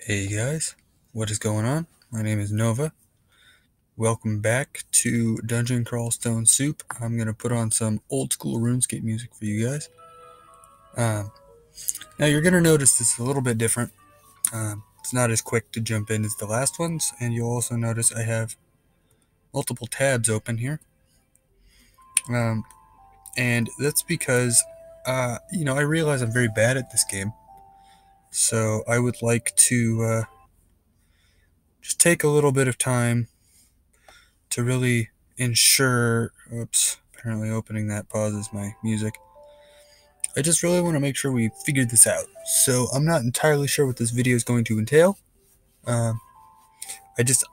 Hey guys, what is going on? My name is Nova. Welcome back to Dungeon Crawl Stone Soup. I'm gonna put on some old school RuneScape music for you guys. Um, Now you're gonna notice this is a little bit different. It's not as quick to jump in as the last ones, and you'll also notice I have multiple tabs open here. And that's because, I realize I'm very bad at this game, so I would like to just take a little bit of time to really ensure. Oops, apparently opening that pauses my music. I just really want to make sure we figured this out. So I'm not entirely sure what this video is going to entail. I just,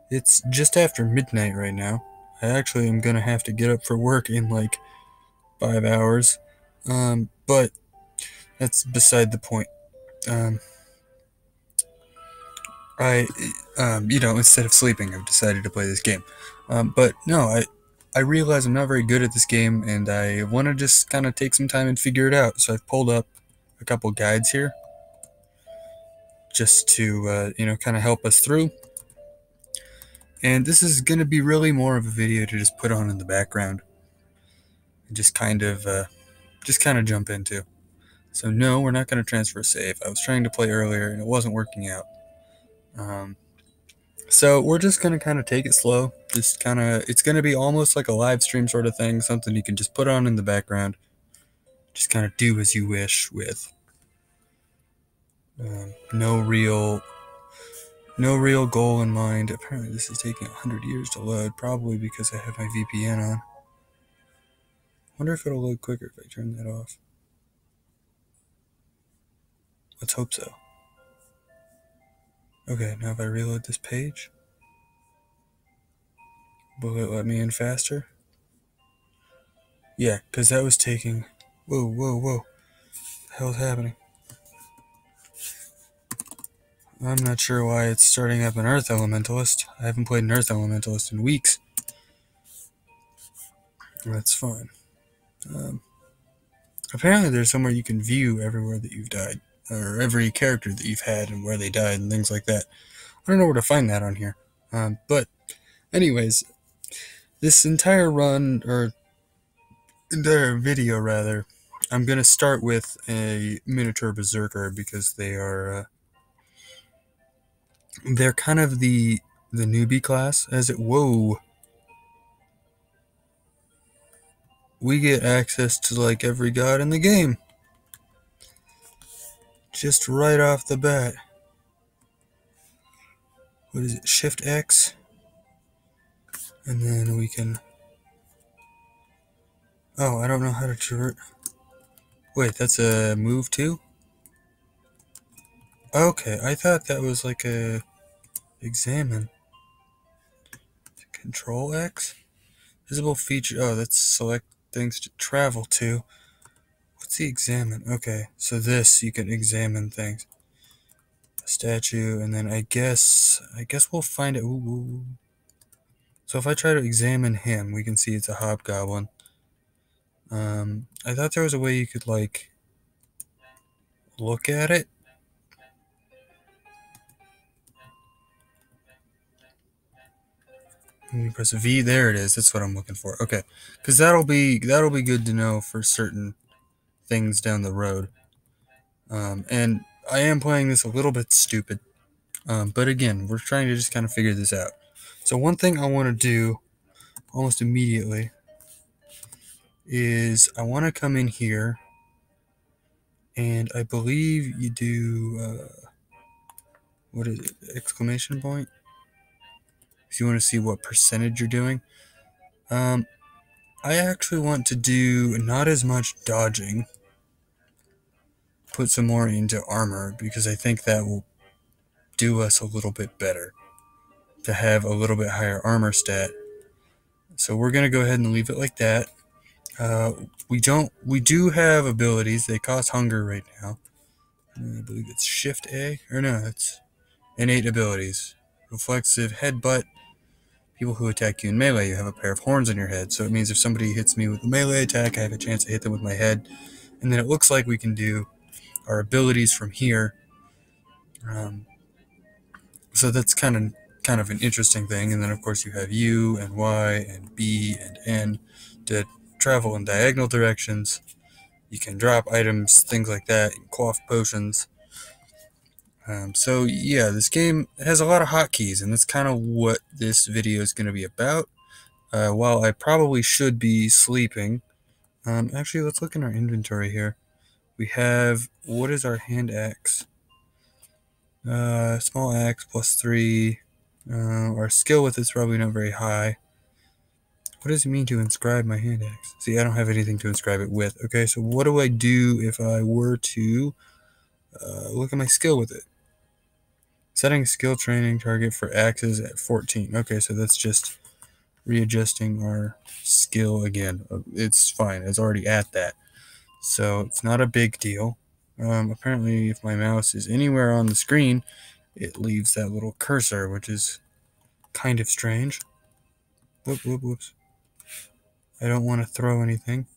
it's just after midnight right now. I actually am going to have to get up for work in like 5 hours. But that's beside the point. Um, instead of sleeping, I've decided to play this game. But no, I realize I'm not very good at this game, and I want to just kind of take some time and figure it out. So I've pulled up a couple guides here, just to kind of help us through. And this is going to be really more of a video to just put on in the background and just kind of jump into. So no, we're not going to transfer save. I was trying to play earlier and it wasn't working out. So we're just going to kind of take it slow. Just kind of, it's going to be almost like a live stream sort of thing, something you can just put on in the background. Just kind of do as you wish with. No real goal in mind. Apparently this is taking 100 years to load, probably because I have my VPN on. Wonder if it'll load quicker if I turn that off. Let's hope so. Okay, now if I reload this page, will it let me in faster? Yeah, because that was taking... Whoa. What the hell's happening? I'm not sure why it's starting up an Earth Elementalist. I haven't played an Earth Elementalist in weeks. That's fine. Apparently there's somewhere you can view everywhere that you've died, or every character that you've had and where they died and things like that. I don't know where to find that on here. But anyways, this entire run, or entire video rather, I'm going to start with a Minotaur Berserker because they're kind of the newbie class, as it... Whoa. We get access to like every god in the game. Just right off the bat. What is it? Shift X. And then we can... Oh, I don't know how to traverse. Wait, that's a move too? Okay, I thought that was like a... Examine. Control X? Visible feature... Oh, that's select things to travel to. What's the examine? Okay, so this, you can examine things. A statue, and then I guess we'll find it. Ooh. So if I try to examine him, we can see it's a hobgoblin. I thought there was a way you could, like, look at it. You press V, there it is. That's what I'm looking for. Okay, because that'll be good to know for certain things down the road. And I am playing this a little bit stupid, but again, we're trying to just kind of figure this out. So one thing I want to do almost immediately is I want to come in here, and I believe you do, what is it, exclamation point? If you want to see what percentage you're doing. I actually want to do not as much dodging, put some more into armor, because I think that will do us a little bit better, to have a little bit higher armor stat. So we're going to go ahead and leave it like that. We do have abilities. They cost hunger right now. I believe it's Shift A, or no, it's innate abilities. Reflexive headbutt. People who attack you in melee, you have a pair of horns on your head. So it means if somebody hits me with a melee attack, I have a chance to hit them with my head. And then it looks like we can do our abilities from here. So that's kind of an interesting thing. And then of course you have U and Y and B and N to travel in diagonal directions. You can drop items, things like that, and quaff potions. So yeah, this game has a lot of hotkeys, and that's kind of what this video is going to be about. While I probably should be sleeping, actually, let's look in our inventory here. We have, what is our hand axe? Small axe +3. Our skill with it's probably not very high. What does it mean to inscribe my hand axe? See, I don't have anything to inscribe it with. Okay, so what do I do if I were to look at my skill with it? Setting skill training target for axes at 14. Okay, so that's just readjusting our skill again. It's fine. It's already at that. So it's not a big deal. Apparently, if my mouse is anywhere on the screen, it leaves that little cursor, which is kind of strange. Whoops. I don't want to throw anything.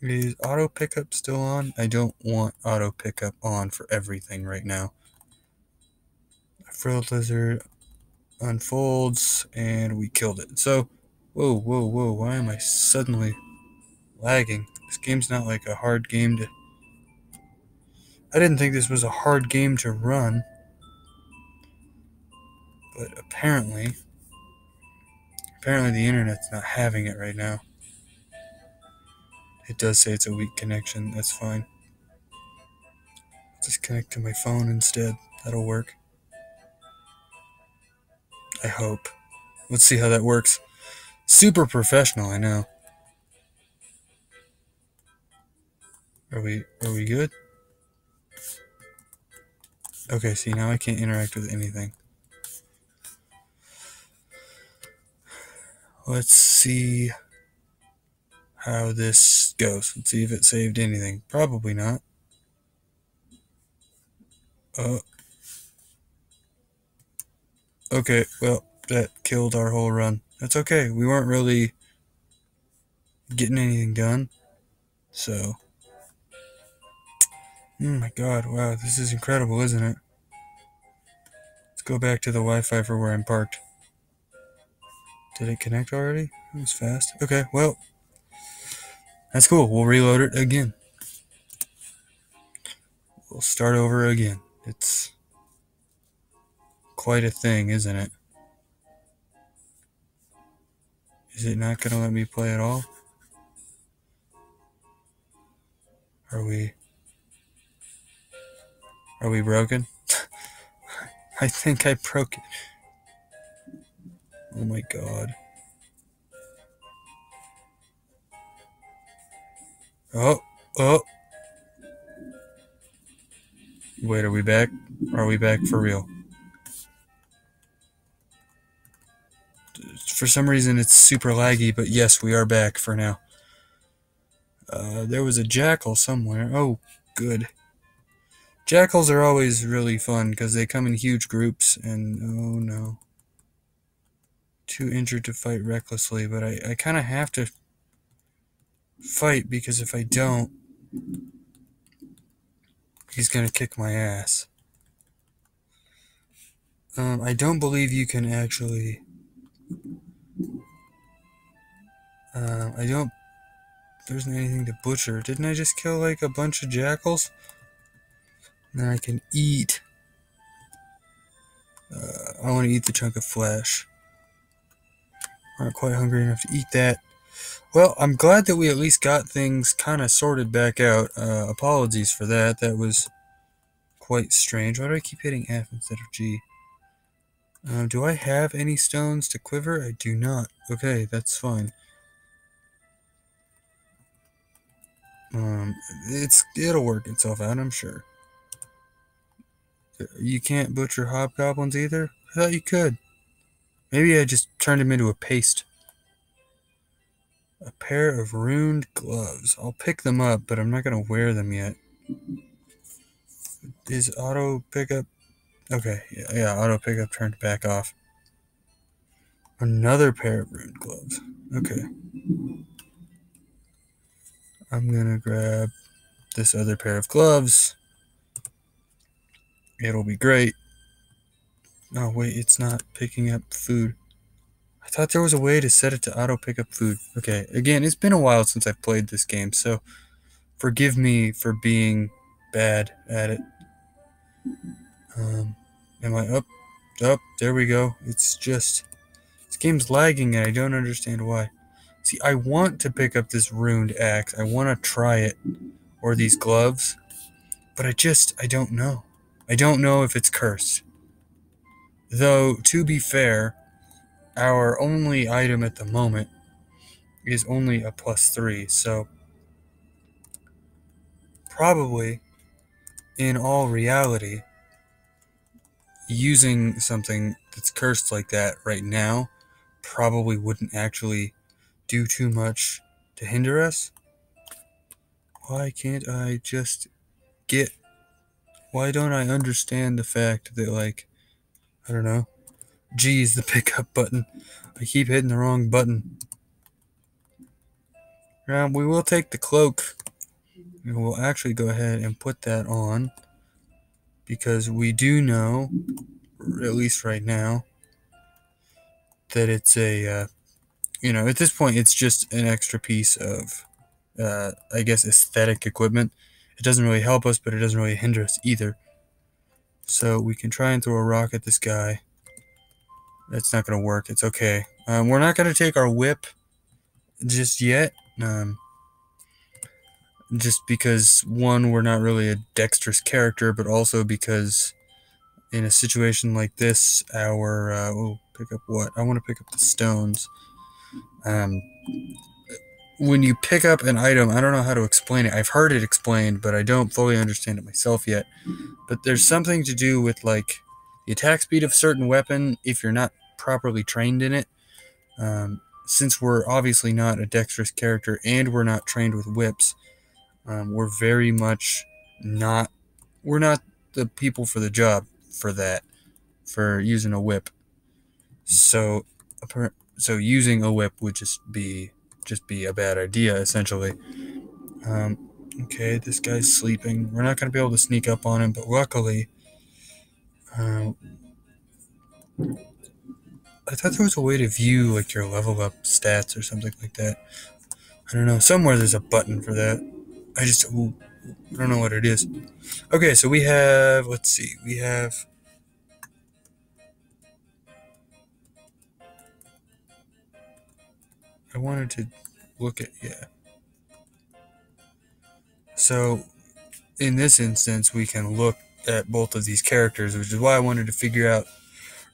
Is auto pickup still on? I don't want auto pickup on for everything right now. Frilled lizard unfolds, and we killed it. So, whoa, why am I suddenly lagging? This game's not like a hard game to... I didn't think this was a hard game to run, but apparently the internet's not having it right now. It does say it's a weak connection. That's fine. Just connect to my phone instead. That'll work. I hope. Let's see how that works. Super professional, I know. Are we good? Okay, see, now I can't interact with anything. Let's see how this goes. Let's see if it saved anything. Probably not. Okay, well, that killed our whole run. That's okay. We weren't really getting anything done. So, oh my god, wow, this is incredible, isn't it? Let's go back to the Wi-Fi for where I'm parked. Did it connect already? It was fast. Okay, well, that's cool. We'll reload it again. We'll start over again. It's quite a thing, isn't it? Is it not going to let me play at all? Are we broken? I think I broke it. Oh my god. Oh. Wait, are we back? Are we back for real? For some reason it's super laggy, but yes, we are back for now. There was a jackal somewhere. Oh, good. Jackals are always really fun because they come in huge groups, and oh no. Too injured to fight recklessly, but I kind of have to fight because if I don't, he's gonna kick my ass. I don't believe you can actually... I don't... There isn't anything to butcher. Didn't I just kill like a bunch of jackals? Then I can eat. I want to eat the chunk of flesh. Aren't quite hungry enough to eat that. Well, I'm glad that we at least got things kind of sorted back out. Apologies for that. That was quite strange. Why do I keep hitting F instead of G? Do I have any stones to quiver? I do not. Okay, that's fine. It'll work itself out, I'm sure. You can't butcher hobgoblins either? I thought you could. Maybe I just turned him into a paste. A pair of runed gloves. I'll pick them up, but I'm not going to wear them yet. Is auto pickup... Okay, yeah, auto pickup turned back off. Another pair of runed gloves. Okay. I'm going to grab this other pair of gloves. It'll be great. Oh, wait, it's not picking up food. I thought there was a way to set it to auto pick up food. Okay, again, it's been a while since I've played this game, so forgive me for being bad at it. Am I up? Up, there we go. It's just, this game's lagging and I don't understand why. See, I want to pick up this ruined axe. I want to try it. Or these gloves. But I don't know. I don't know if it's cursed. Though, to be fair, our only item at the moment is only a +3, so probably, in all reality, using something that's cursed like that right now probably wouldn't actually do too much to hinder us. Why can't I just get... Why don't I understand the fact that, like, I don't know. Geez, the pickup button. I keep hitting the wrong button. We will take the cloak. And we'll actually go ahead and put that on. Because we do know, at least right now, that it's a, at this point it's just an extra piece of, I guess, aesthetic equipment. It doesn't really help us, but it doesn't really hinder us either. So we can try and throw a rock at this guy. That's not going to work. It's okay. We're not going to take our whip just yet. Just because, one, we're not really a dexterous character, but also because in a situation like this, pick up what? I want to pick up the stones. When you pick up an item, I don't know how to explain it. I've heard it explained, but I don't fully understand it myself yet. But there's something to do with, like, the attack speed of a certain weapon if you're not properly trained in it. Since we're obviously not a dexterous character and we're not trained with whips, we're very much not... We're not the people for the job for that, for using a whip. So using a whip would just be a bad idea, essentially. Okay, this guy's sleeping. We're not going to be able to sneak up on him, but luckily, I thought there was a way to view, like, your level up stats or something like that. I don't know. Somewhere there's a button for that. I don't know what it is. Okay, so we have, let's see, I wanted to look at, yeah. So, in this instance, we can look at both of these characters, which is why I wanted to figure out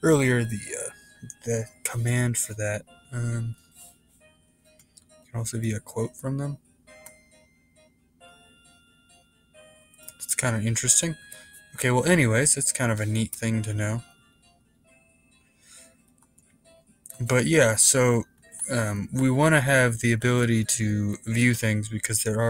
earlier the command for that. Can also be a quote from them. It's kind of interesting. Okay, well, anyways, it's kind of a neat thing to know. But yeah, so we want to have the ability to view things because there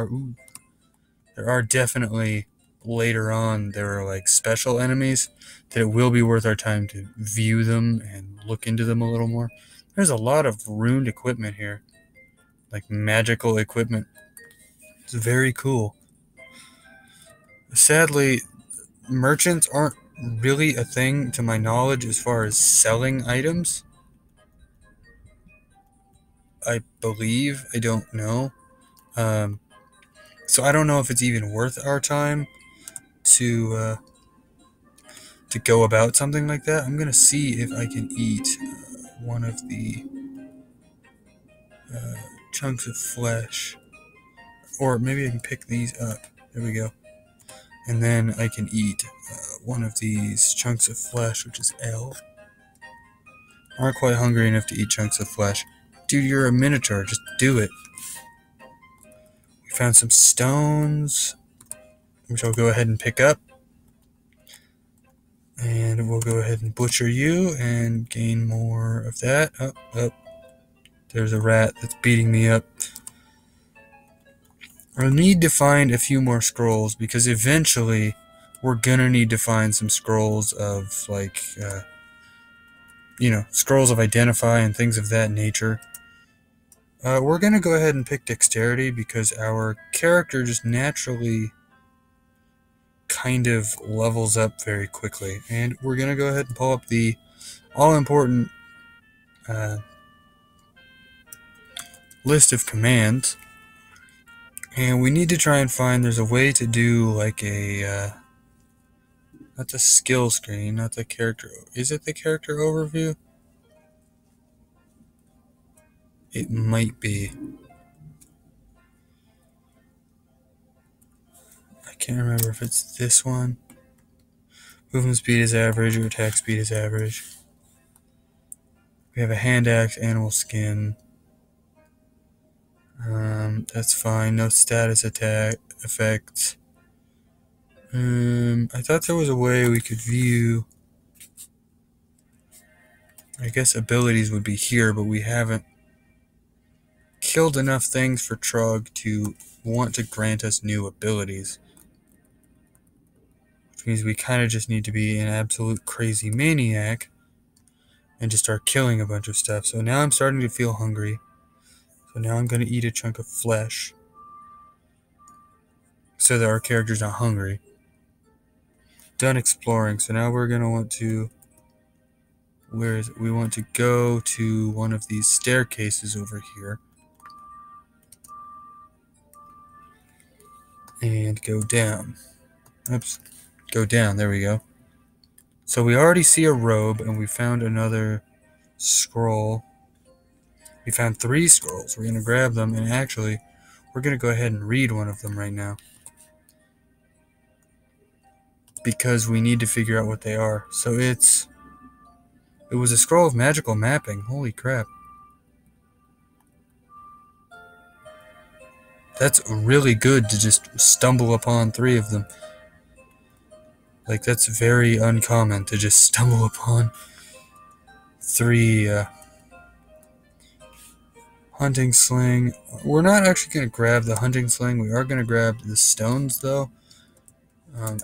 are definitely, later on, there are, like, special enemies that it will be worth our time to view them and look into them a little more. There's a lot of ruined equipment here, like magical equipment. It's very cool. Sadly, merchants aren't really a thing to my knowledge as far as selling items. I believe. I don't know. So I don't know if it's even worth our time to go about something like that. I'm gonna see if I can eat one of the chunks of flesh, or maybe I can pick these up. There we go. And then I can eat one of these chunks of flesh, which is L. Aren't quite hungry enough to eat chunks of flesh. Dude, you're a Minotaur. Just do it. We found some stones, which I'll go ahead and pick up. And we'll go ahead and butcher you and gain more of that. Oh, there's a rat that's beating me up. I'll need to find a few more scrolls because eventually we're gonna need to find some scrolls of, like, scrolls of identify and things of that nature. We're gonna go ahead and pick dexterity because our character just naturally kind of levels up very quickly. And we're going to go ahead and pull up the all-important list of commands. And we need to try and find, there's a way to do like a, not the skill screen, not the character, is it the character overview? It might be. I can't remember if it's this one. Movement speed is average, or attack speed is average. We have a hand axe, animal skin. That's fine. No status attack effects. I thought there was a way we could view. I guess abilities would be here, but we haven't killed enough things for Trog to want to grant us new abilities. Which means we kind of just need to be an absolute crazy maniac and just start killing a bunch of stuff. So now I'm starting to feel hungry. So now I'm going to eat a chunk of flesh so that our character's not hungry. Done exploring. So now we're going to want to... Where is it? We want to go to one of these staircases over here. And go down. Oops. Go down. There we go. So we already see a robe, and we found another scroll. We found 3 scrolls. We're going to grab them, and actually, we're going to go ahead and read one of them right now. Because we need to figure out what they are. So it was a scroll of magical mapping. Holy crap. That's really good to just stumble upon 3 of them. Like, that's very uncommon to just stumble upon 3 hunting sling. We're not actually going to grab the hunting sling. We are going to grab the stones, though.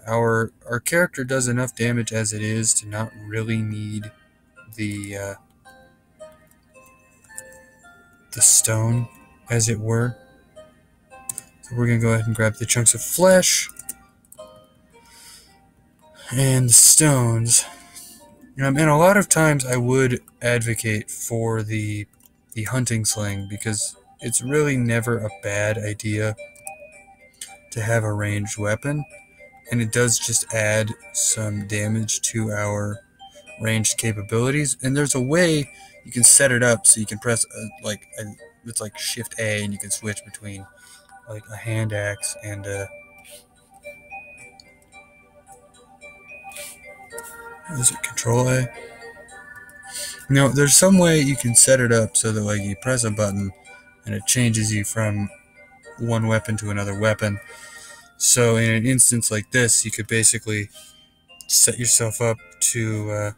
Our character does enough damage as it is to not really need the stone, as it were. So we're going to go ahead and grab the chunks of flesh and the stones. And a lot of times I would advocate for the hunting sling because it's really never a bad idea to have a ranged weapon. And it does just add some damage to our ranged capabilities. And there's a way you can set it up so you can press it's like Shift A, and you can switch between like a hand axe and is it Control A? No, there's some way you can set it up so that like you press a button and it changes you from one weapon to another weapon. So in an instance like this, you could basically set yourself up to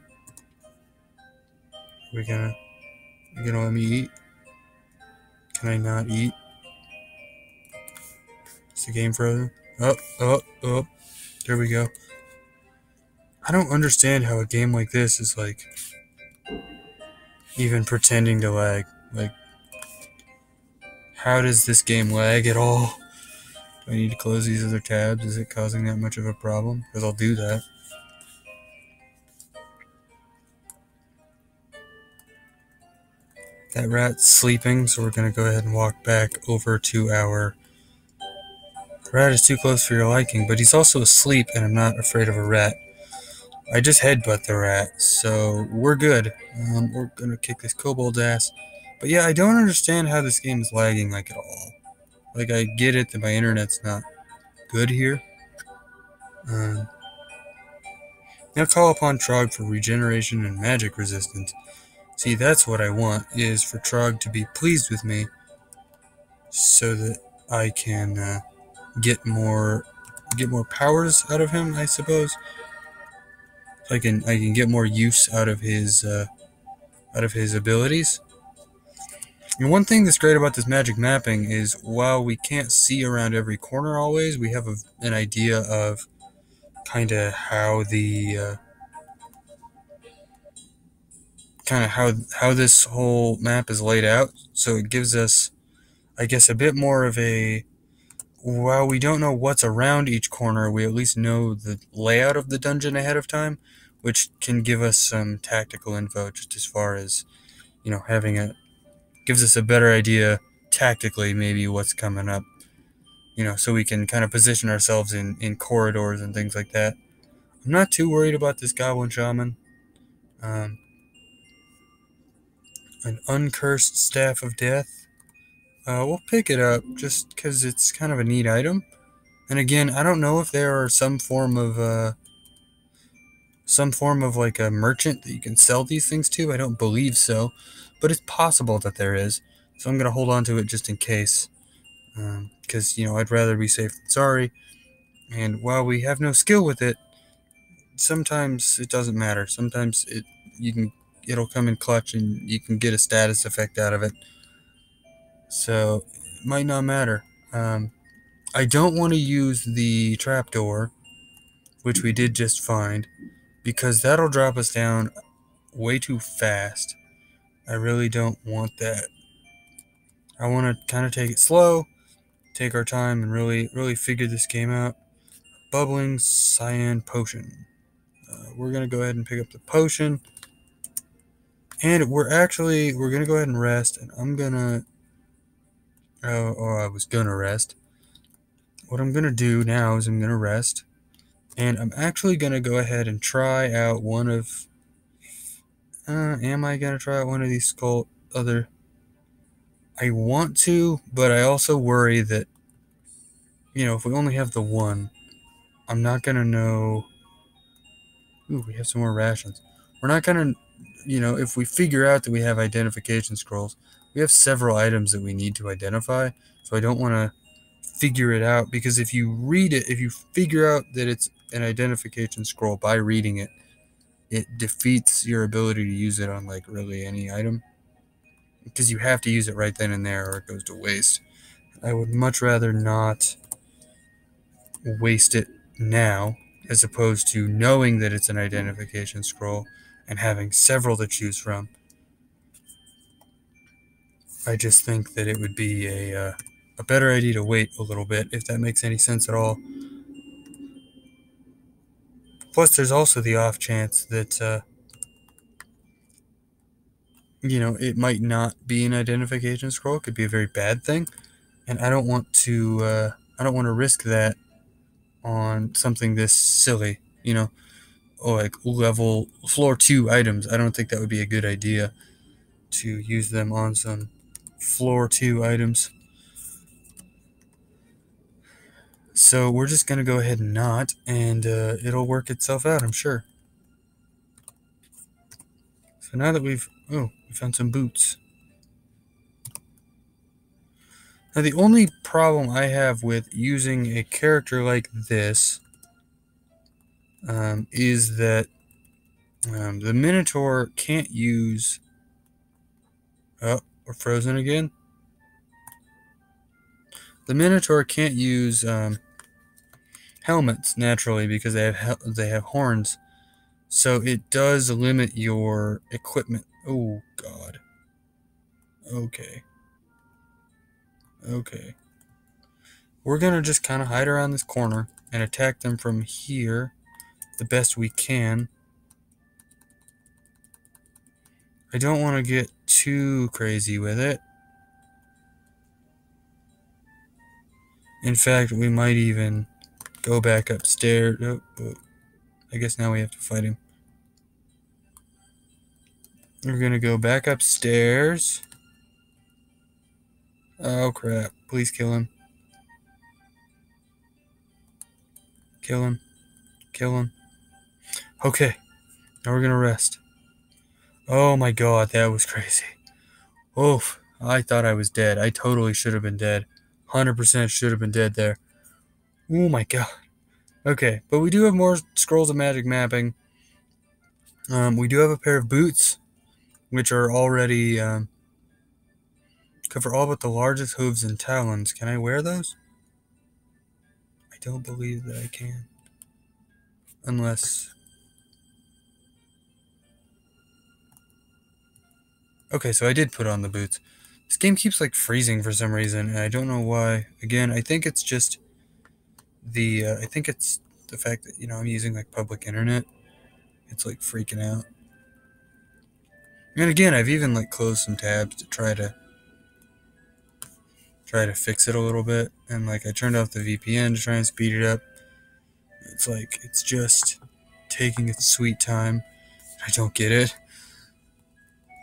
you gonna let me eat? Can I not eat? Is the game frozen? Oh, there we go. I don't understand how a game like this is like even pretending to lag. Like, how does this game lag at all? Do I need to close these other tabs? Is it causing that much of a problem? Because I'll do that. That rat's sleeping, so we're going to go ahead and walk back over to our... The rat is too close for your liking, but he's also asleep, and I'm not afraid of a rat. I just headbutt the rat, so we're good. We're going to kick this kobold's ass. But yeah, I don't understand how this game is lagging like at all. Like, I get it that my internet's not good here. Now call upon Trog for regeneration and magic resistance. See, that's what I want, is for Trog to be pleased with me so that I can get more powers out of him, I suppose. I can get more use out of his abilities. And one thing that's great about this magic mapping is while we can't see around every corner always, we have an idea of kind of how the how this whole map is laid out. So it gives us, I guess, a bit more of a while we don't know what's around each corner, we at least know the layout of the dungeon ahead of time, which can give us some tactical info just as far as, having gives us a better idea tactically maybe what's coming up, so we can kind of position ourselves in corridors and things like that. I'm not too worried about this Goblin Shaman. Um, an Uncursed Staff of Death. We'll pick it up just because it's kind of a neat item. And again, I don't know if there are some form of like a merchant that you can sell these things to. I don't believe so, but it's possible that there is. So I'm gonna hold on to it just in case, because I'd rather be safe than sorry. And while we have no skill with it, sometimes it doesn't matter. Sometimes it'll come in clutch and you can get a status effect out of it. So it might not matter. I don't want to use the trapdoor, which we did just find, because that'll drop us down way too fast. I really don't want that. I want to kind of take it slow, take our time, and really, really figure this game out. Bubbling Cyan Potion. We're going to go ahead and pick up the potion. And we're going to go ahead and rest. And I'm going to... I was going to rest. What I'm going to do now is I'm going to rest. And I'm actually going to go ahead and try out one of... am I going to try out one of these other... I want to, but I also worry that, if we only have the one, I'm not going to know... Ooh, we have some more rations. We're not going to... if we figure out that we have identification scrolls, we have several items that we need to identify, so I don't want to figure it out, because if you read it, if you figure out that it's an identification scroll by reading it, it defeats your ability to use it on, like, really any item, because you have to use it right then and there or it goes to waste. I would much rather not waste it now, as opposed to knowing that it's an identification scroll and having several to choose from. I just think that it would be a better idea to wait a little bit, if that makes any sense at all. Plus, there's also the off chance that, it might not be an identification scroll. It could be a very bad thing, and I don't want to risk that on something this silly, like level floor 2 items. I don't think that would be a good idea to use them on some floor 2 items. So we're just going to go ahead and not, and it'll work itself out, I'm sure. So now that we found some boots. Now the only problem I have with using a character like this is that the Minotaur can't use... Oh, we're frozen again. The Minotaur can't use helmets naturally because they have horns. So it does limit your equipment. Oh, God. Okay. We're going to just kind of hide around this corner and attack them from here the best we can. I don't want to get too crazy with it. In fact, we might even go back upstairs. Oh, I guess now we have to fight him. We're going to go back upstairs. Oh, crap. Please kill him. Kill him. Okay. Now we're going to rest. Oh, my God. That was crazy. Oof. I thought I was dead. I totally should have been dead. 100% should have been dead there. Oh, my God. Okay. But we do have more Scrolls of Magic mapping. We do have a pair of boots, which are already... cover all but the largest hooves and talons. Can I wear those? I don't believe that I can. Unless... Okay, so I did put on the boots. This game keeps like freezing for some reason, and I don't know why. Again, I think it's just I think it's the fact that I'm using like public internet. It's like freaking out. And again, I've even like closed some tabs to try to fix it a little bit, and like I turned off the VPN to try and speed it up. It's like it's just taking its sweet time. I don't get it.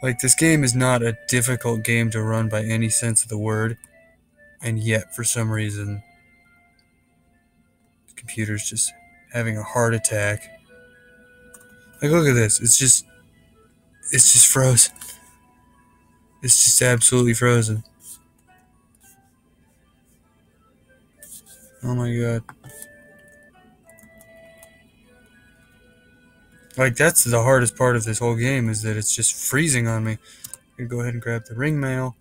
Like, this game is not a difficult game to run by any sense of the word, and yet for some reason the computer's just having a heart attack. Like, look at this. It's just frozen. It's just absolutely frozen. Oh my god. Like, that's the hardest part of this whole game, is that it's just freezing on me. I'm gonna go ahead and grab the ring mail.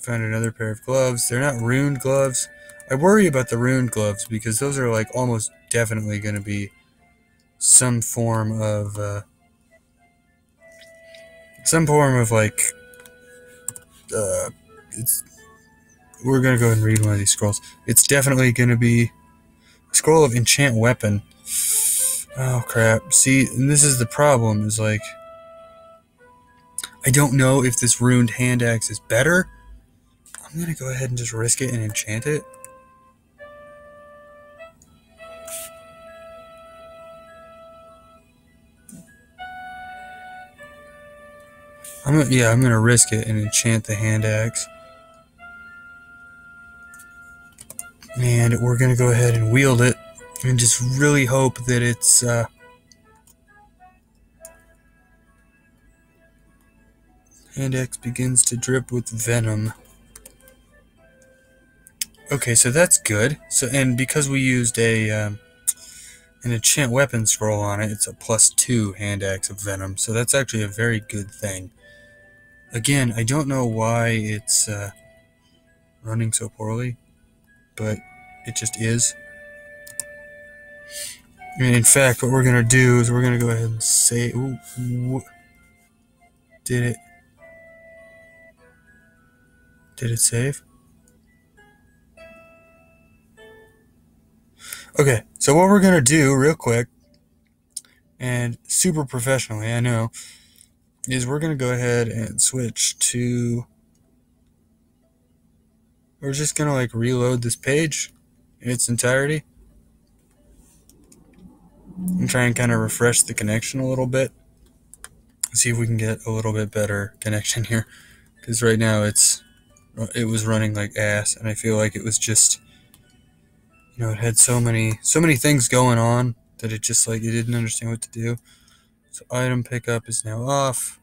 Found another pair of gloves. They're not ruined gloves. I worry about the ruined gloves because those are like almost definitely going to be some form of like it's we're gonna go ahead and read one of these scrolls. It's definitely gonna be a scroll of enchant weapon. Oh crap. See, and this is the problem, is like I don't know if this ruined hand axe is better. I'm gonna go ahead and just risk it and enchant it. I'm gonna risk it and enchant the hand axe. And we're gonna go ahead and wield it and just really hope that it's hand axe begins to drip with venom. Okay, so that's good. So, and because we used an enchant weapon scroll on it, it's a +2 hand axe of venom. So that's actually a very good thing. Again, I don't know why it's running so poorly, but it just is. And in fact, what we're gonna do is we're gonna go ahead and say, did it save? Okay, so what we're gonna do real quick, and super professionally, I know, is we're gonna go ahead and switch to. We're just gonna like reload this page in its entirety and try and kind of refresh the connection a little bit. See if we can get a little bit better connection here, because right now it was running like ass, and I feel like it was just it had so many things going on that it just like it didn't understand what to do. So item pickup is now off.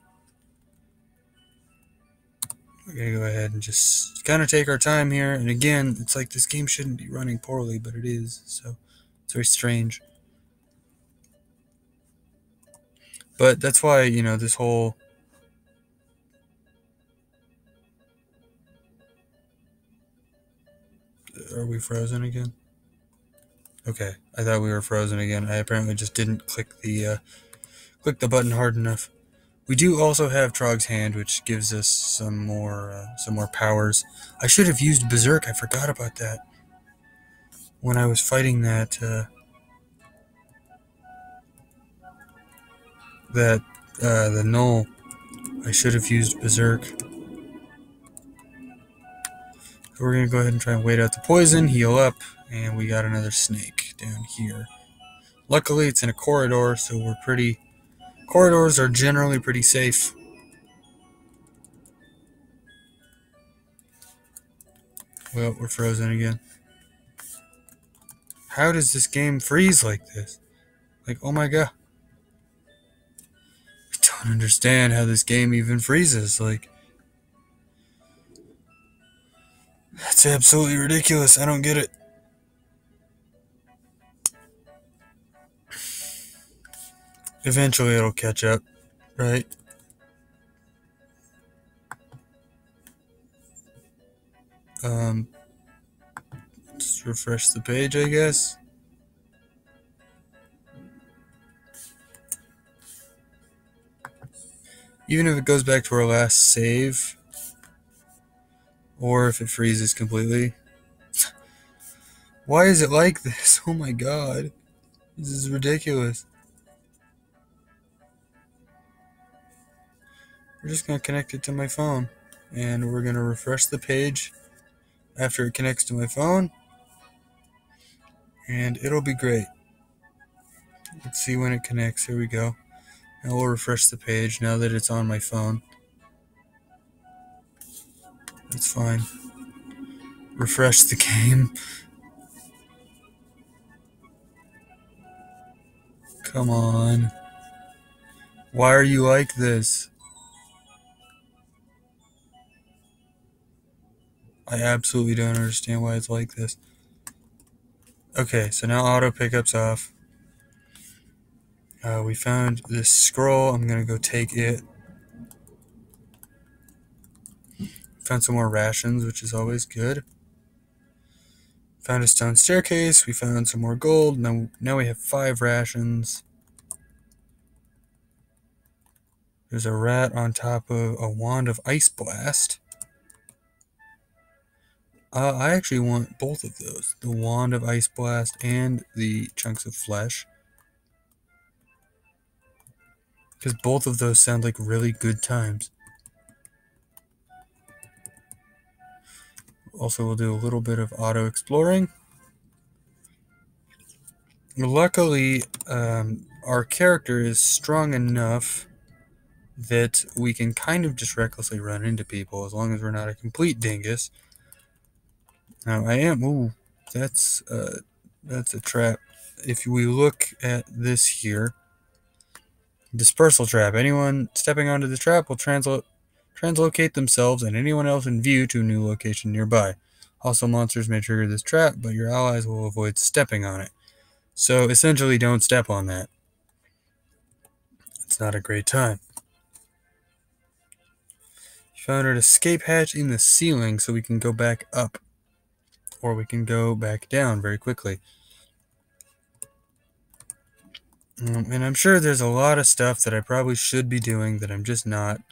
We're gonna go ahead and just kind of take our time here, and again, it's like this game shouldn't be running poorly, but it is, so it's very strange. But that's why, this whole are we frozen again? Okay, I thought we were frozen again. I apparently just didn't click the button hard enough. We do also have Trog's Hand, which gives us some more powers. I should have used Berserk. I forgot about that when I was fighting the N.O.V.A. I should have used Berserk. So we're gonna go ahead and try and wait out the poison, heal up, and we got another snake down here. Luckily, it's in a corridor, so corridors are generally pretty safe. Well, we're frozen again. How does this game freeze like this? Like, oh my god. I don't understand how this game even freezes. Like, that's absolutely ridiculous. I don't get it. Eventually it'll catch up, right? Just refresh the page, I guess. Even if it goes back to our last save, or if it freezes completely. Why is it like this? Oh my god. This is ridiculous. We're just going to connect it to my phone. And we're going to refresh the page after it connects to my phone. And it'll be great. Let's see when it connects. Here we go. Now we'll refresh the page now that it's on my phone. That's fine. Refresh the game. Come on. Why are you like this? I absolutely don't understand why it's like this. Okay, so now auto pickup's off. We found this scroll. I'm gonna go take it. Found some more rations, which is always good. Found a stone staircase. We found some more gold. Now we have 5 rations. There's a rat on top of a wand of ice blast. I actually want both of those. The wand of ice blast and the chunks of flesh. Because both of those sound like really good times. Also, we'll do a little bit of auto exploring. Luckily, our character is strong enough that we can kind of just recklessly run into people as long as we're not a complete dingus. Now, I am... Ooh, that's a trap. If we look at this here, dispersal trap. Anyone stepping onto the trap will translocate themselves and anyone else in view to a new location nearby. Also, monsters may trigger this trap, but your allies will avoid stepping on it. So, essentially, don't step on that. It's not a great time. You found an escape hatch in the ceiling so we can go back up. Or we can go back down very quickly. And I'm sure there's a lot of stuff that I probably should be doing that I'm just not.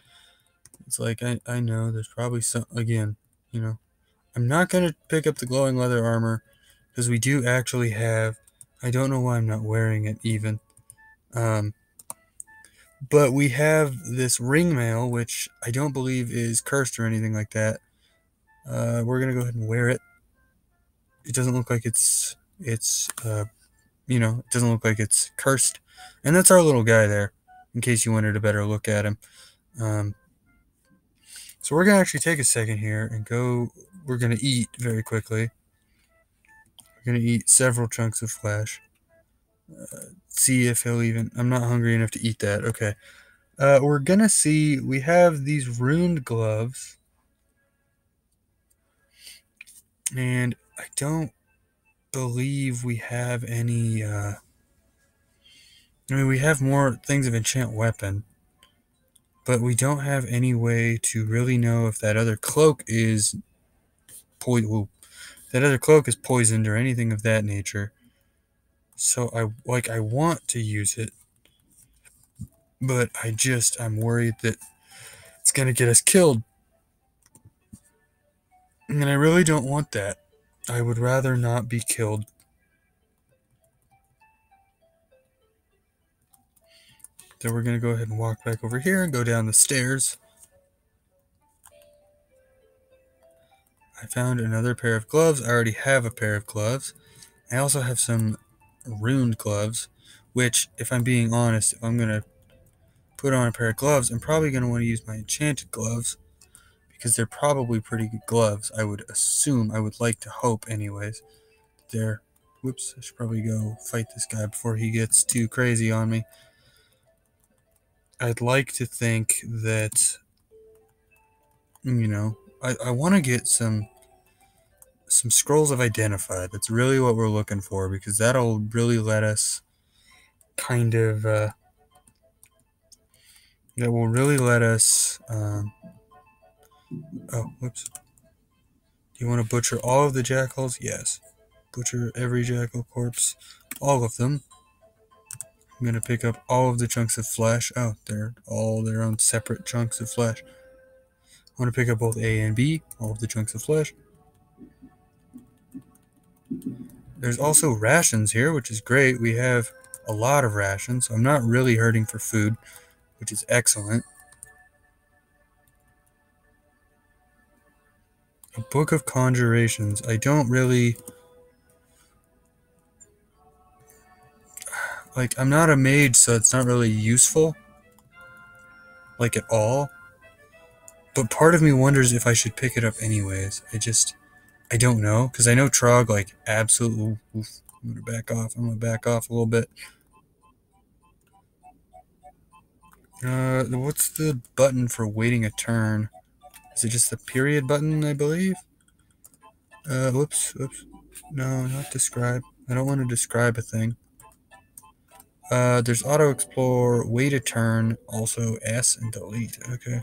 It's like, I know there's probably some, again, you know. I'm not going to pick up the glowing leather armor because we do actually have, I don't know why I'm not wearing it even. But we have this ring mail, which I don't believe is cursed or anything like that. We're going to go ahead and wear it. It doesn't look like it's you know, it doesn't look like it's cursed. And that's our little guy there, in case you wanted a better look at him. So we're going to actually take a second here and go, we're going to eat very quickly. We're going to eat several chunks of flesh. See if he'll even, I'm not hungry enough to eat that. Okay. We're going to see, we have these ruined gloves. And I don't believe we have any, I mean, we have more things of enchant weapon. But we don't have any way to really know if that other cloak is poisoned or anything of that nature. So I want to use it, but I'm worried that it's gonna get us killed. And I really don't want that. I would rather not be killed. So we're gonna go ahead and walk back over here and go down the stairs. I found another pair of gloves. I already have a pair of gloves. I also have some ruined gloves, which, if I'm being honest, if I'm going to put on a pair of gloves, I'm probably going to want to use my enchanted gloves, because they're probably pretty good gloves, I would assume. I would like to hope, anyways. Whoops, I should probably go fight this guy before he gets too crazy on me. I'd like to think that, you know, I want to get some scrolls of identify. That's really what we're looking for, because that'll really let us kind of that will really let us oh, whoops. Do you want to butcher all of the jackals? Yes. Butcher every jackal corpse, all of them. I'm going to pick up all of the chunks of flesh. Oh, they're all their own separate chunks of flesh. I want to pick up both A and B, all of the chunks of flesh. There's also rations here, which is great. We have a lot of rations, so I'm not really hurting for food, which is excellent. A book of conjurations. I don't really... Like, I'm not a mage, so it's not really useful. Like, at all. But part of me wonders if I should pick it up anyways. I don't know. Because I know Trog, like, absolutely... Oof, I'm going to back off. I'm going to back off a little bit. What's the button for waiting a turn? Is it just the period button, I believe? Whoops. No, not describe. I don't want to describe a thing. There's auto explore, wait a turn, also S and delete. Okay.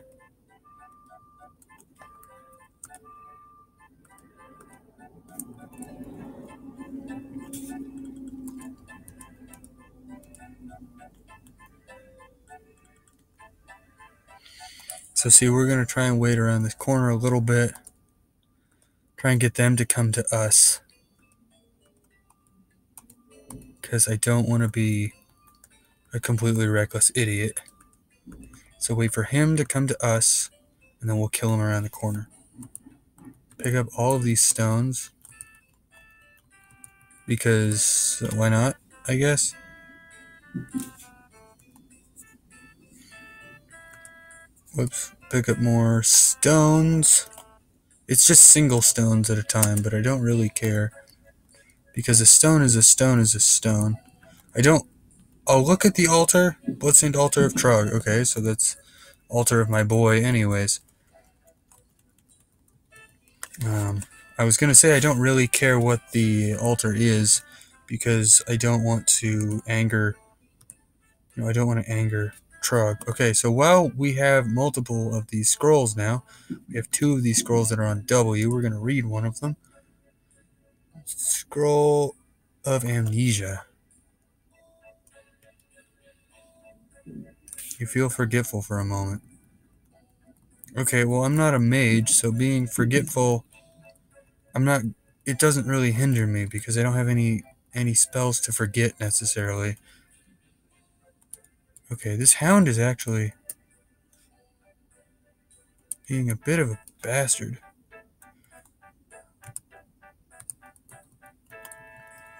So see, we're going to try and wait around this corner a little bit. Try and get them to come to us. Because I don't want to be a completely reckless idiot. So wait for him to come to us, and then we'll kill him around the corner. Pick up all of these stones. Because why not, I guess? Whoops. Pick up more stones. It's just single stones at a time, but I don't really care. Because a stone is a stone is a stone. I'll look at the altar. Bloodstained altar of Trog. Okay, so that's altar of my boy anyways. I was going to say I don't really care what the altar is, because I don't want to anger... I don't want to anger Trog. Okay, so while we have multiple of these scrolls now, we have 2 of these scrolls that are on W. We're going to read one of them. Scroll of Amnesia. You feel forgetful for a moment. Okay, well, I'm not a mage, so being forgetful, it doesn't really hinder me, because I don't have any spells to forget, necessarily. Okay, this hound is actually being a bit of a bastard.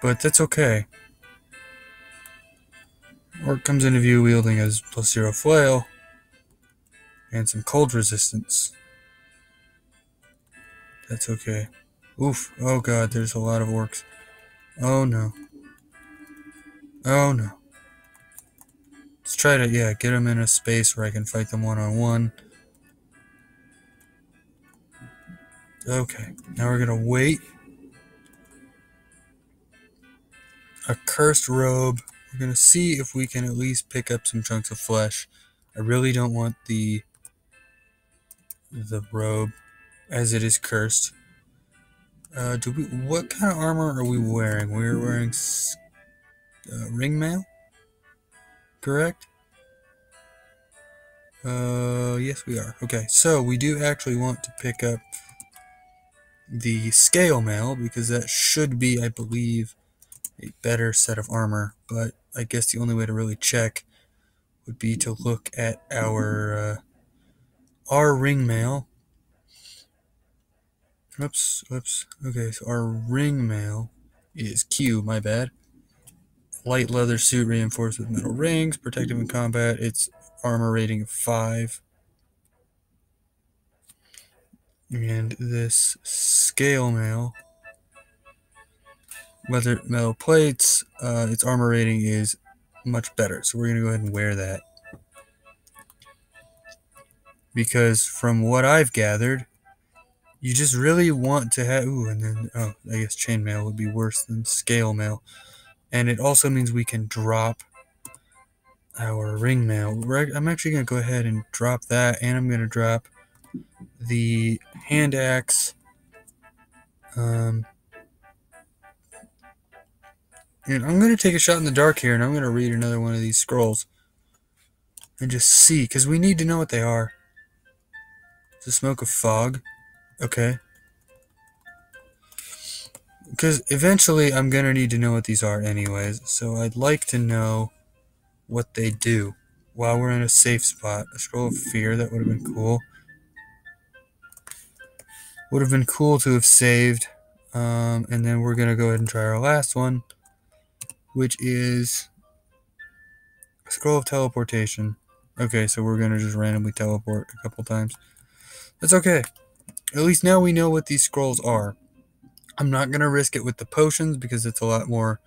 But that's okay. Orc comes into view wielding his +0 flail and some cold resistance. That's okay. Oof. Oh god, there's a lot of orcs. Oh no. Oh no. Let's try to, get them in a space where I can fight them one-on-one. Okay, now we're gonna wait. A cursed robe. We're gonna see if we can at least pick up some chunks of flesh. I really don't want the robe, as it is cursed. What kind of armor are we wearing? We're wearing ring mail, correct? Yes we are. Okay, so we do actually want to pick up the scale mail, because that should be, I believe, a better set of armor, but I guess the only way to really check would be to look at our ring mail. Oops. Okay, so our ring mail is Q, my bad. Light leather suit reinforced with metal rings, protective in combat. It's armor rating of 5. And this scale mail, metal plates, its armor rating is much better. So we're going to go ahead and wear that. Because from what I've gathered, you just really want to have... Ooh, and then, I guess chainmail would be worse than scale mail. And it also means we can drop our ring mail. I'm actually going to go ahead and drop that, and I'm going to drop the hand axe. And I'm going to take a shot in the dark here, and I'm going to read another one of these scrolls. And just see, because we need to know what they are. The smoke of fog. Okay. Because eventually I'm going to need to know what these are anyways. So I'd like to know what they do while we're in a safe spot. A scroll of fear, that would have been cool. Would have been cool to have saved. And then we're going to go ahead and try our last one, which is a scroll of teleportation. Okay, so we're going to just randomly teleport a couple times. That's okay. At least now we know what these scrolls are. I'm not going to risk it with the potions because it's a lot more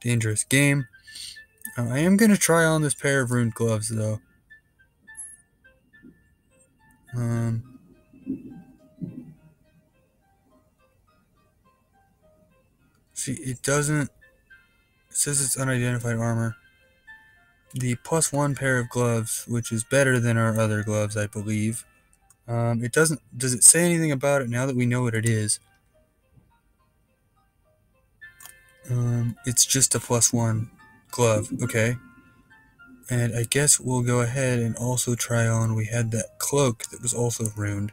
dangerous game. I am going to try on this pair of runed gloves, though. See, it doesn't... It says it's unidentified armor. The +1 pair of gloves, which is better than our other gloves, I believe. It doesn't... Does it say anything about it now that we know what it is? It's just a +1 glove. Okay. And I guess we'll go ahead and also try on... We had that cloak that was also runed.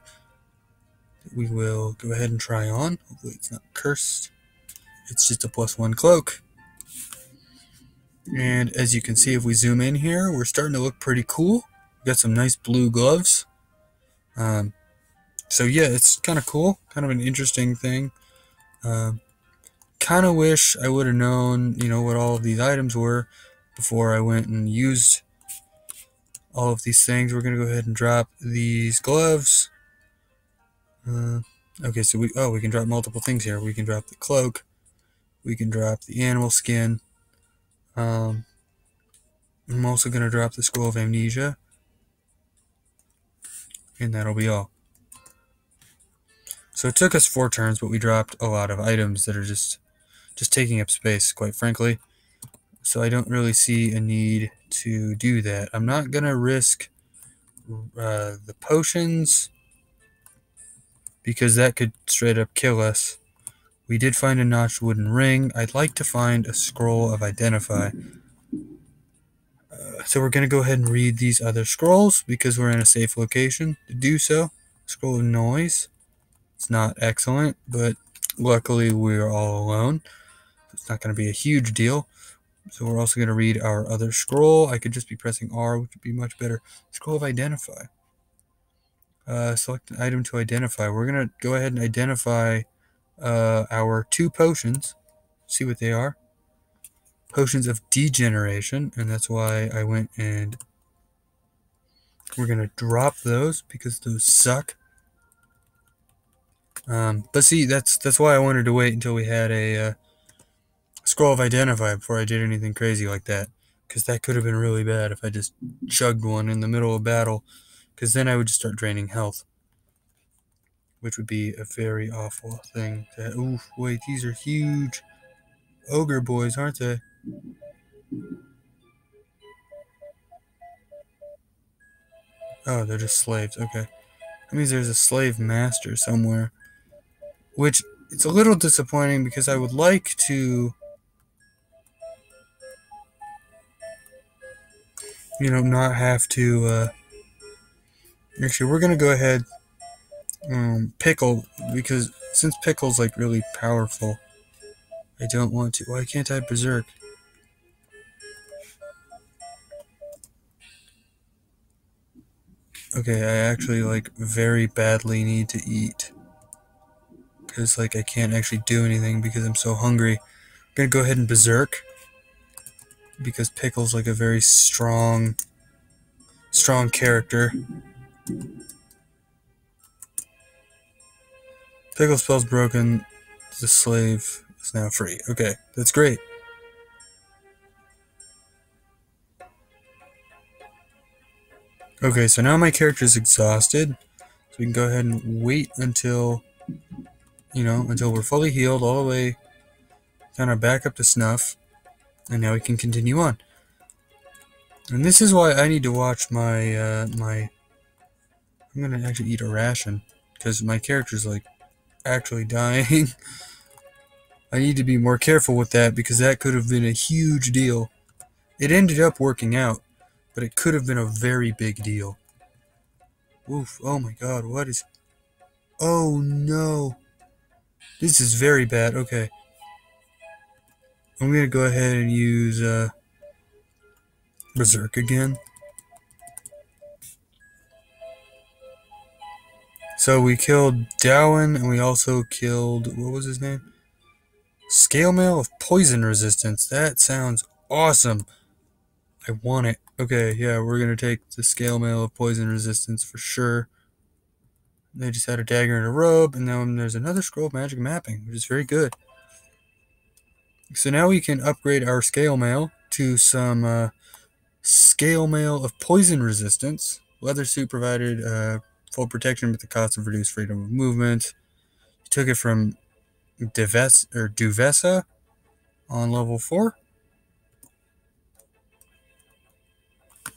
We will go ahead and try on. Hopefully it's not cursed. It's just a +1 cloak. And as you can see, if we zoom in here, we're starting to look pretty cool. We've got some nice blue gloves. So yeah, it's kind of cool. Kind of an interesting thing. Kind of wish I would have known, what all of these items were before I went and used all of these things. We're going to go ahead and drop these gloves. Okay, so we can drop multiple things here. We can drop the cloak. We can drop the animal skin. I'm also going to drop the scroll of amnesia. And that'll be all. So it took us 4 turns, but we dropped a lot of items that are just taking up space, quite frankly. So I don't really see a need to do that. I'm not going to risk the potions because that could straight up kill us. We did find a notched wooden ring. I'd like to find a scroll of identify. So we're going to go ahead and read these other scrolls because we're in a safe location to do so. Scroll of noise. It's not excellent, but luckily we're all alone. It's not going to be a huge deal. So we're also going to read our other scroll. I could just be pressing R, which would be much better. Scroll of identify. Select an item to identify. We're going to go ahead and identify our 2 potions. See what they are. Potions of degeneration. And that's why I went and we're going to drop those because those suck. But see, that's why I wanted to wait until we had a scroll of identify before I did anything crazy like that. Because that could have been really bad if I just chugged one in the middle of battle. Because then I would just start draining health. Which would be a very awful thing. Ooh, wait, these are huge ogre boys, aren't they? Oh, they're just slaves. Okay. That means there's a slave master somewhere. Which, it's a little disappointing because I would like to... not have to... Actually, we're going to go ahead... Pickle, because since Pickle's, really powerful, I don't want to... Why can't I Berserk? Okay, I actually, very badly need to eat. Because, I can't actually do anything because I'm so hungry. I'm gonna go ahead and Berserk. Because Pickle's, a very strong character. Pickle spell's broken. The slave is now free. Okay, that's great. Okay, so now my character's exhausted. So we can go ahead and wait until, until we're fully healed all the way kind of back up to snuff. And now we can continue on. And this is why I need to watch my, I'm gonna actually eat a ration. Because my character's, actually dying. I need to be more careful with that because that could have been a huge deal. It ended up working out, but it could have been a very big deal. Oof, oh my god, what is... Oh no. This is very bad. Okay. I'm gonna go ahead and use Berserker again. So we killed Dowan, and we also killed... What was his name? Scale Mail of Poison Resistance. That sounds awesome. I want it. Okay, yeah, we're gonna take the Scale Mail of Poison Resistance for sure. They just had a dagger and a robe, and then there's another scroll of magic mapping, which is very good. So now we can upgrade our Scale Mail to some Scale Mail of Poison Resistance. Leather suit provided full protection with the cost of reduced freedom of movement. He took it from Duvessa on level 4.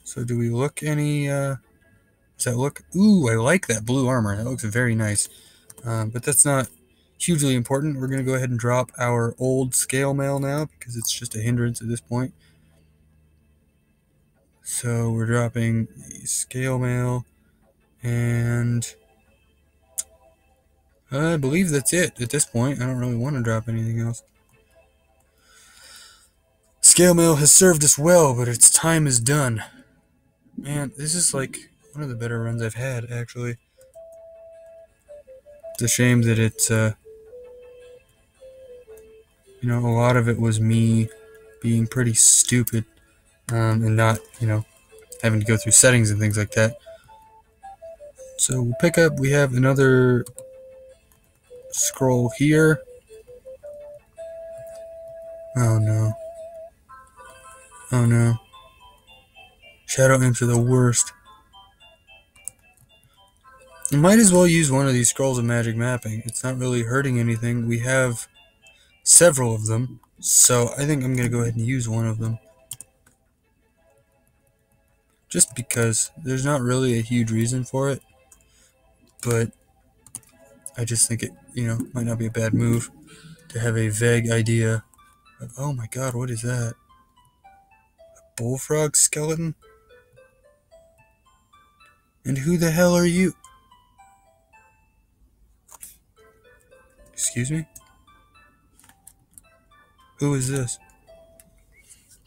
So do we look any... does that look... Ooh, I like that blue armor. That looks very nice. But that's not hugely important. We're going to go ahead and drop our old Scale Mail now because it's just a hindrance at this point. So we're dropping the Scale Mail, and I believe that's it at this point. I don't really want to drop anything else. Scale Mail has served us well, but its time is done. Man, this is like one of the better runs I've had, actually. It's a shame that it's, a lot of it was me being pretty stupid, and not, having to go through settings and things like that. So we'll pick up, we have another scroll here. Oh no. Oh no. Shadow imps are the worst. You might as well use one of these scrolls of magic mapping. It's not really hurting anything. We have several of them, so I think I'm going to go ahead and use one of them. Just because there's not really a huge reason for it, but I just think it, might not be a bad move to have a vague idea of, oh my god, what is that? A bullfrog skeleton? And who the hell are you? Excuse me? Who is this?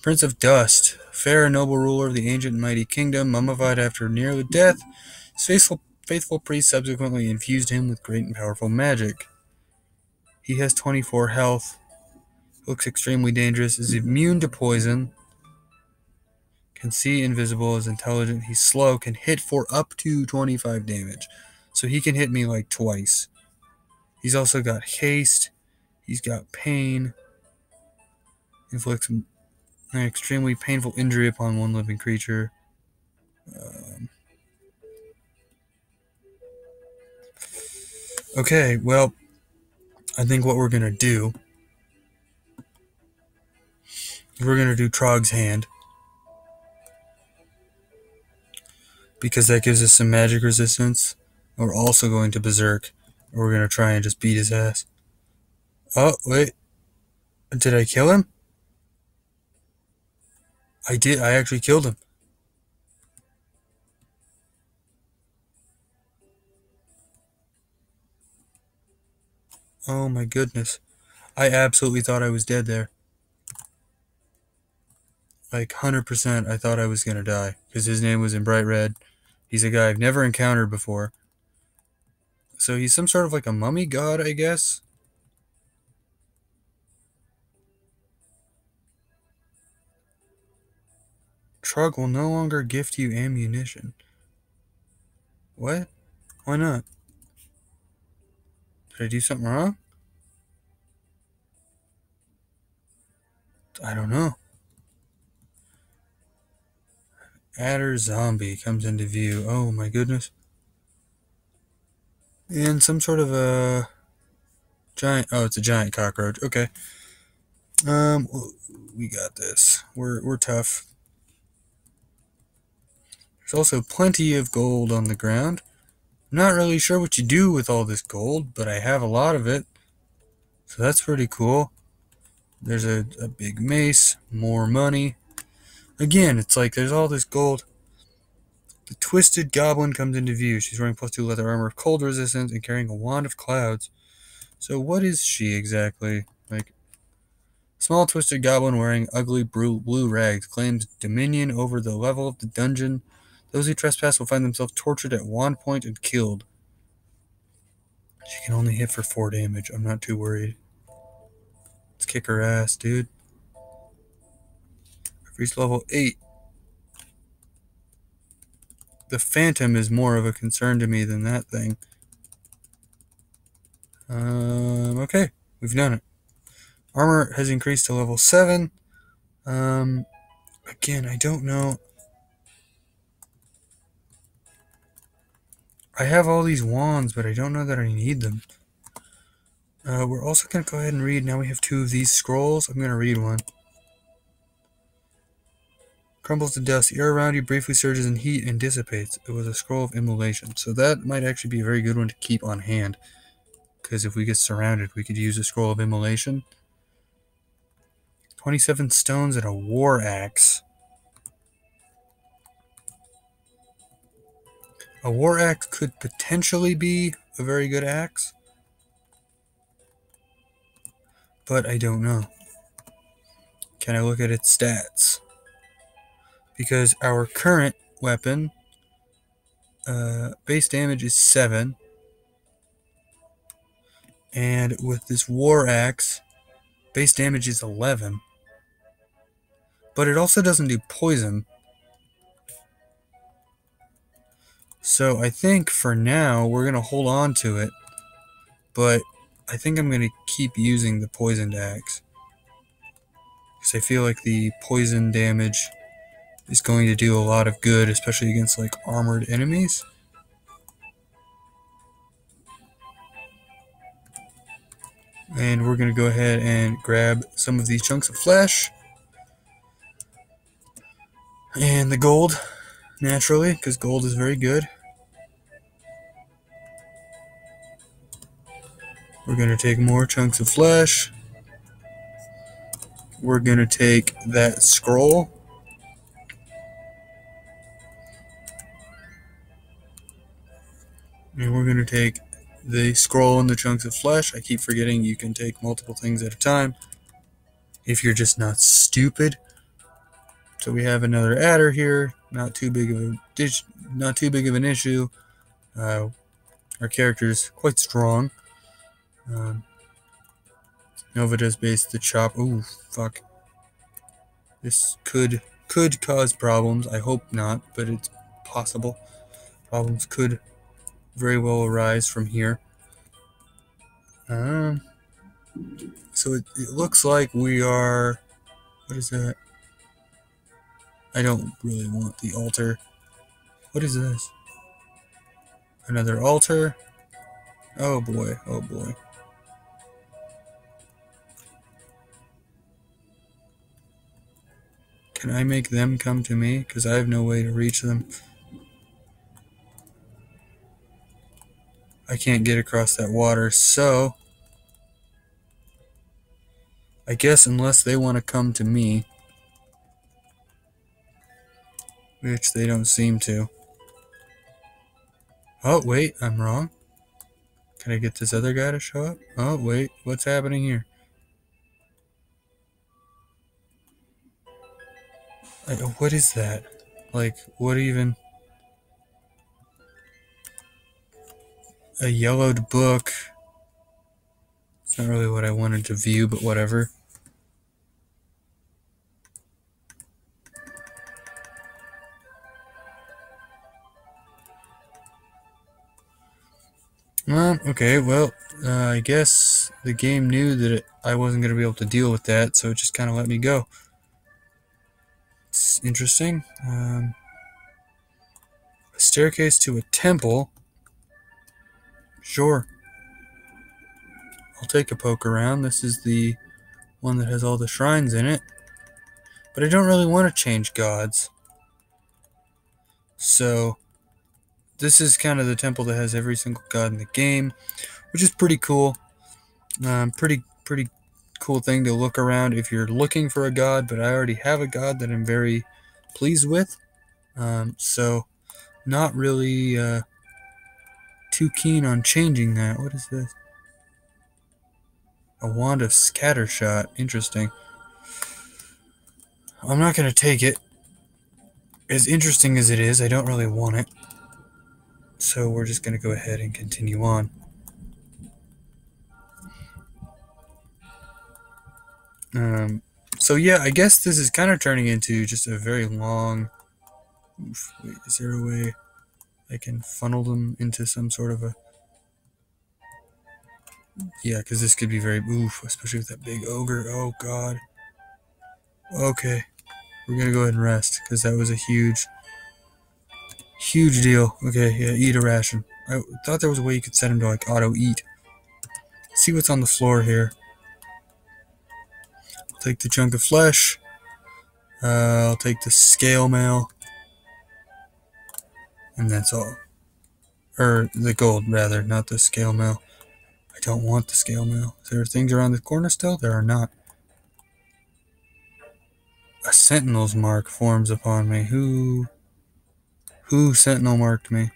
Prince of Dust, fair and noble ruler of the ancient and mighty kingdom, mummified after near death. His faithful priest subsequently infused him with great and powerful magic. He has 24 health, looks extremely dangerous, is immune to poison, can see invisible, is intelligent, he's slow, can hit for up to 25 damage. So he can hit me like twice. He's also got haste, he's got pain, inflicts an extremely painful injury upon one living creature. Okay, well, I think what we're going to do, we're going to do Trog's Hand. Because that gives us some magic resistance. We're also going to Berserk. We're going to try and just beat his ass. Oh, wait. Did I kill him? I did. I actually killed him. Oh my goodness. I absolutely thought I was dead there. Like 100% I thought I was going to die. Because his name was in bright red. He's a guy I've never encountered before. So he's some sort of like a mummy god, I guess. Trog will no longer gift you ammunition. What? Why not? Did I do something wrong? I don't know. Adder zombie comes into view. Oh my goodness. And some sort of a giant... Oh, it's a giant cockroach. Okay. We got this. We're tough. There's also plenty of gold on the ground. I'm not really sure what you do with all this gold, but I have a lot of it. So that's pretty cool. There's a big mace, more money. Again, it's like there's all this gold. The Twisted Goblin comes into view. She's wearing +2 leather armor of cold resistance and carrying a wand of clouds. So what is she exactly? Like, small twisted goblin wearing ugly blue rags claims dominion over the level of the dungeon. Those who trespass will find themselves tortured at wand point and killed. She can only hit for 4 damage. I'm not too worried. Let's kick her ass, dude. I've reached level 8. The Phantom is more of a concern to me than that thing. Okay. We've done it. Armor has increased to level 7. Again, I don't know. I have all these wands, but I don't know that I need them. We're also going to go ahead and read. Now we have 2 of these scrolls. I'm going to read one. Crumbles to dust. The air around you briefly surges in heat and dissipates. It was a scroll of immolation. So that might actually be a very good one to keep on hand. Because if we get surrounded, we could use a scroll of immolation. 27 stones and a war axe. A war axe could potentially be a very good axe. But I don't know. Can I look at its stats? Because our current weapon, base damage is 7. And with this war axe, base damage is 11. But it also doesn't do poison. So I think for now, we're going to hold on to it. But I think I'm going to keep using the poisoned axe. Because I feel like the poison damage is going to do a lot of good, especially against like armored enemies. And we're going to go ahead and grab some of these chunks of flesh. And the gold, naturally, because gold is very good. We're going to take more chunks of flesh. We're going to take that scroll. And we're going to take the scroll and the chunks of flesh. I keep forgetting you can take multiple things at a time if you're just not stupid. So we have another adder here. Not too big of an issue. Our character's quite strong. N.O.V.A does base the chop. Ooh, fuck. This could cause problems. I hope not, but it's possible. Problems could very well arise from here. So it looks like we are... What is that? I don't really want the altar. What is this? Another altar? Oh boy, oh boy. Can I make them come to me? Because I have no way to reach them. I can't get across that water, so... I guess unless they want to come to me, which they don't seem to. Oh, wait, I'm wrong. Can I get this other guy to show up? Oh, wait, what's happening here? What is that? Like, what even... A yellowed book. It's not really what I wanted to view, but whatever. Okay, well, I guess the game knew that I wasn't going to be able to deal with that, so it just kind of let me go. It's interesting. A staircase to a temple. Sure. I'll take a poke around. This is the one that has all the shrines in it. But I don't really want to change gods. So, this is kind of the temple that has every single god in the game, which is pretty cool. Pretty cool thing to look around if you're looking for a god, but I already have a god that I'm very pleased with. So not really too keen on changing that. What is this? A wand of scattershot. Interesting. I'm not going to take it. As interesting as it is, I don't really want it. So we're just going to go ahead and continue on. So yeah, I guess this is kind of turning into just a very long... Oof, wait, is there a way I can funnel them into some sort of a... Yeah, because this could be very... Oof, especially with that big ogre. Oh, God. Okay, we're going to go ahead and rest, because that was a huge deal. Okay, yeah, eat a ration. I thought there was a way you could set him to, like, auto-eat. See what's on the floor here. I'll take the chunk of flesh. I'll take the scale mail. And that's all. Or the gold, rather, not the scale mail. I don't want the scale mail. Is there things around the corner still? There are not. A sentinel's mark forms upon me. Who sentinel marked me?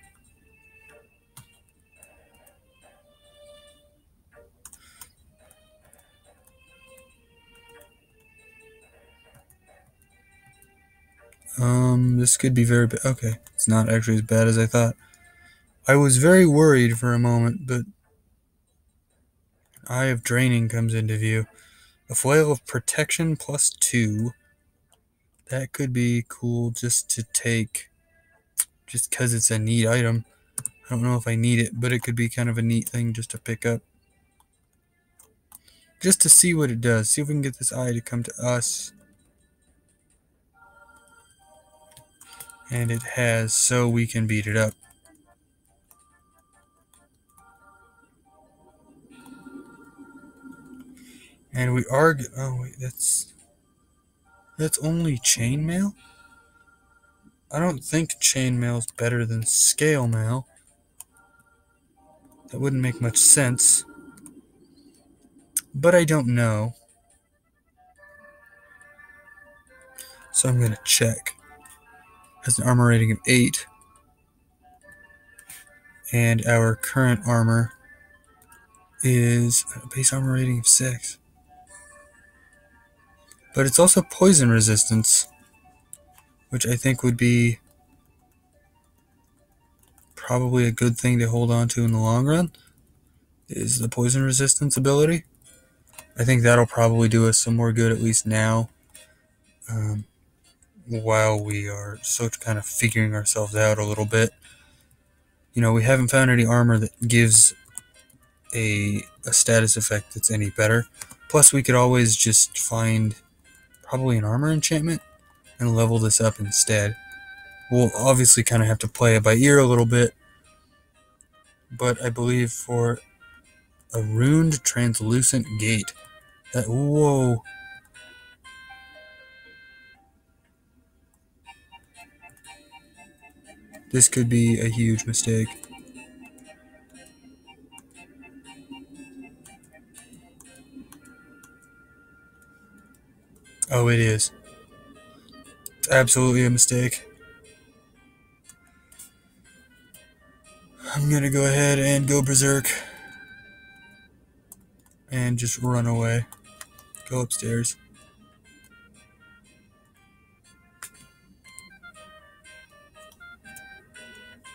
This could be very bad. Okay, it's not actually as bad as I thought. I was very worried for a moment, but Eye of Draining comes into view. A flail of protection +2. That could be cool just to take, just because it's a neat item. I don't know if I need it, but it could be kind of a neat thing just to pick up. Just to see what it does. See if we can get this eye to come to us. And it has, so we can beat it up. And we are... Oh, wait, that's only chainmail? I don't think chainmail's better than scale mail. That wouldn't make much sense. But I don't know. So I'm going to check. Has an armor rating of 8. And our current armor is a base armor rating of 6. But it's also poison resistance, which I think would be probably a good thing to hold on to in the long run, is the poison resistance ability. I think that'll probably do us some more good, at least now, while we are so kind of figuring ourselves out a little bit. You know, we haven't found any armor that gives a status effect that's any better. Plus, we could always just find probably an armor enchantment and level this up instead. We'll obviously kind of have to play it by ear a little bit, but I believe for a runed translucent gate, that, whoa, this could be a huge mistake. Oh, it is. It's absolutely a mistake. I'm gonna go ahead and go berserk and just run away. Go upstairs.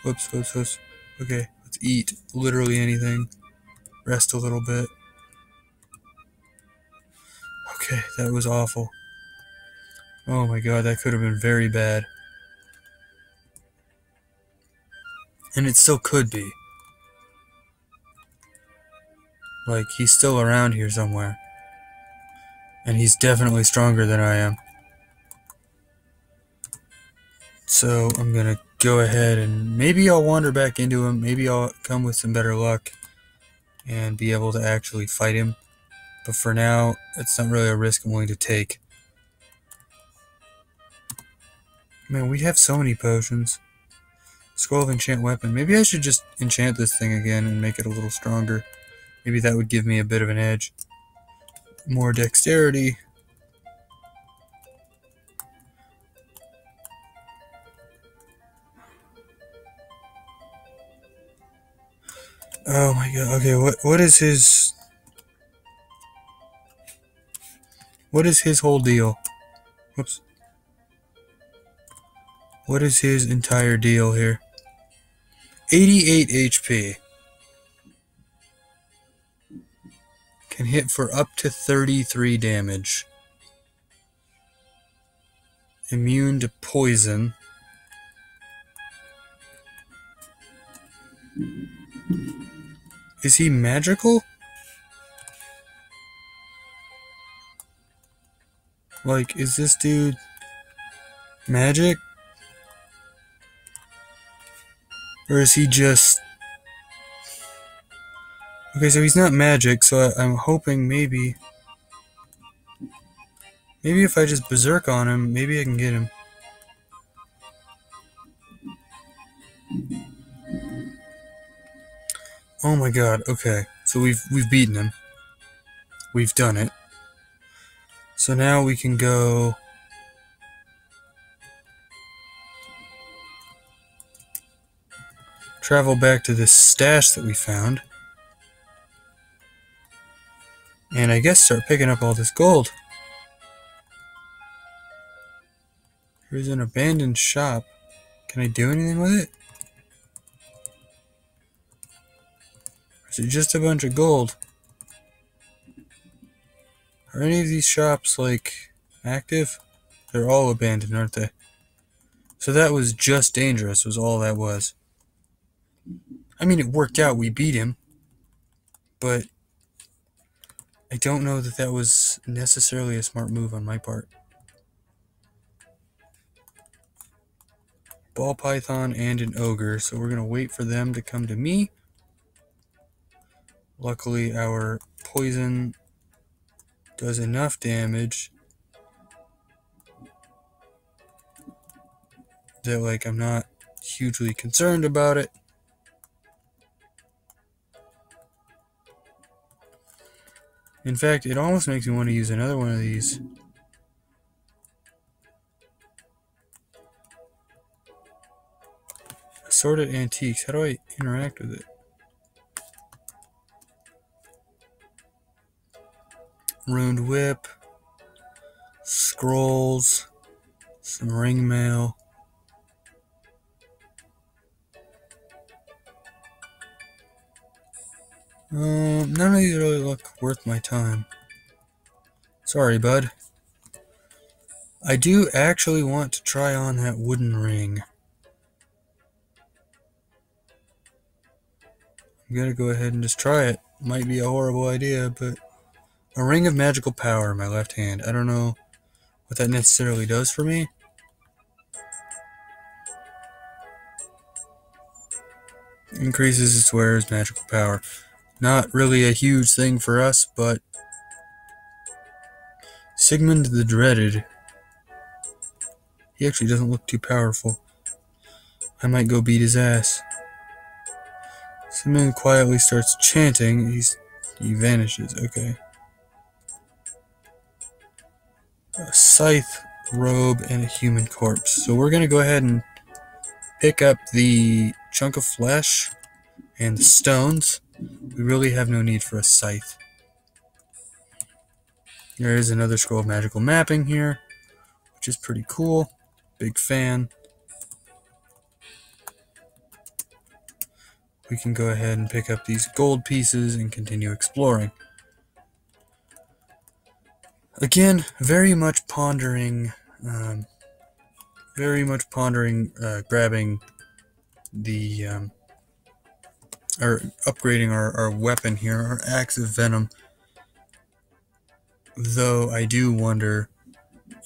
Whoops, whoops, whoops. Okay, let's eat literally anything. Rest a little bit. Okay, that was awful. Oh my god, that could have been very bad. And it still could be. Like, he's still around here somewhere. And he's definitely stronger than I am. So I'm gonna go ahead and maybe I'll wander back into him. Maybe I'll come with some better luck and be able to actually fight him. But for now, it's not really a risk I'm willing to take. Man, we have so many potions. Scroll of Enchant Weapon. Maybe I should just enchant this thing again and make it a little stronger. Maybe that would give me a bit of an edge. more dexterity. Oh my god, okay, what is his whole deal? Whoops. What is his entire deal here? 88 HP. Can hit for up to 33 damage. Immune to poison. Is he magical? Like, is this dude magic? Or is he just... Okay, so he's not magic, so I'm hoping maybe... Maybe if I just berserk on him, maybe I can get him. Oh my god, okay. So we've beaten him. We've done it. So now we can go... travel back to this stash that we found. And I guess start picking up all this gold. Here's an abandoned shop. Can I do anything with it? Or is it just a bunch of gold? Are any of these shops, like, active? They're all abandoned, aren't they? So that was just dangerous, was all that was. I mean, it worked out, we beat him. But I don't know that that was necessarily a smart move on my part. Ball python and an ogre, so we're going to wait for them to come to me. Luckily, our poison does enough damage that, like, I'm not hugely concerned about it. In fact, it almost makes me want to use another one of these. Assorted antiques. How do I interact with it? Ruined whip. Scrolls. Some ring mail. None of these really look worth my time. Sorry, bud. I do actually want to try on that wooden ring. I'm gonna go ahead and just try it. Might be a horrible idea, but... A ring of magical power in my left hand. I don't know what that necessarily does for me. Increases its wearer's magical power. Not really a huge thing for us, but... Sigmund the Dreaded. He actually doesn't look too powerful. I might go beat his ass. Sigmund quietly starts chanting. He vanishes. Okay. A scythe, robe, and a human corpse. So we're going to go ahead and pick up the chunk of flesh and the stones. We really have no need for a scythe. There is another scroll of magical mapping here, which is pretty cool. Big fan. We can go ahead and pick up these gold pieces and continue exploring. Again, very much pondering grabbing the, or upgrading our weapon here, our Axe of Venom. Though I do wonder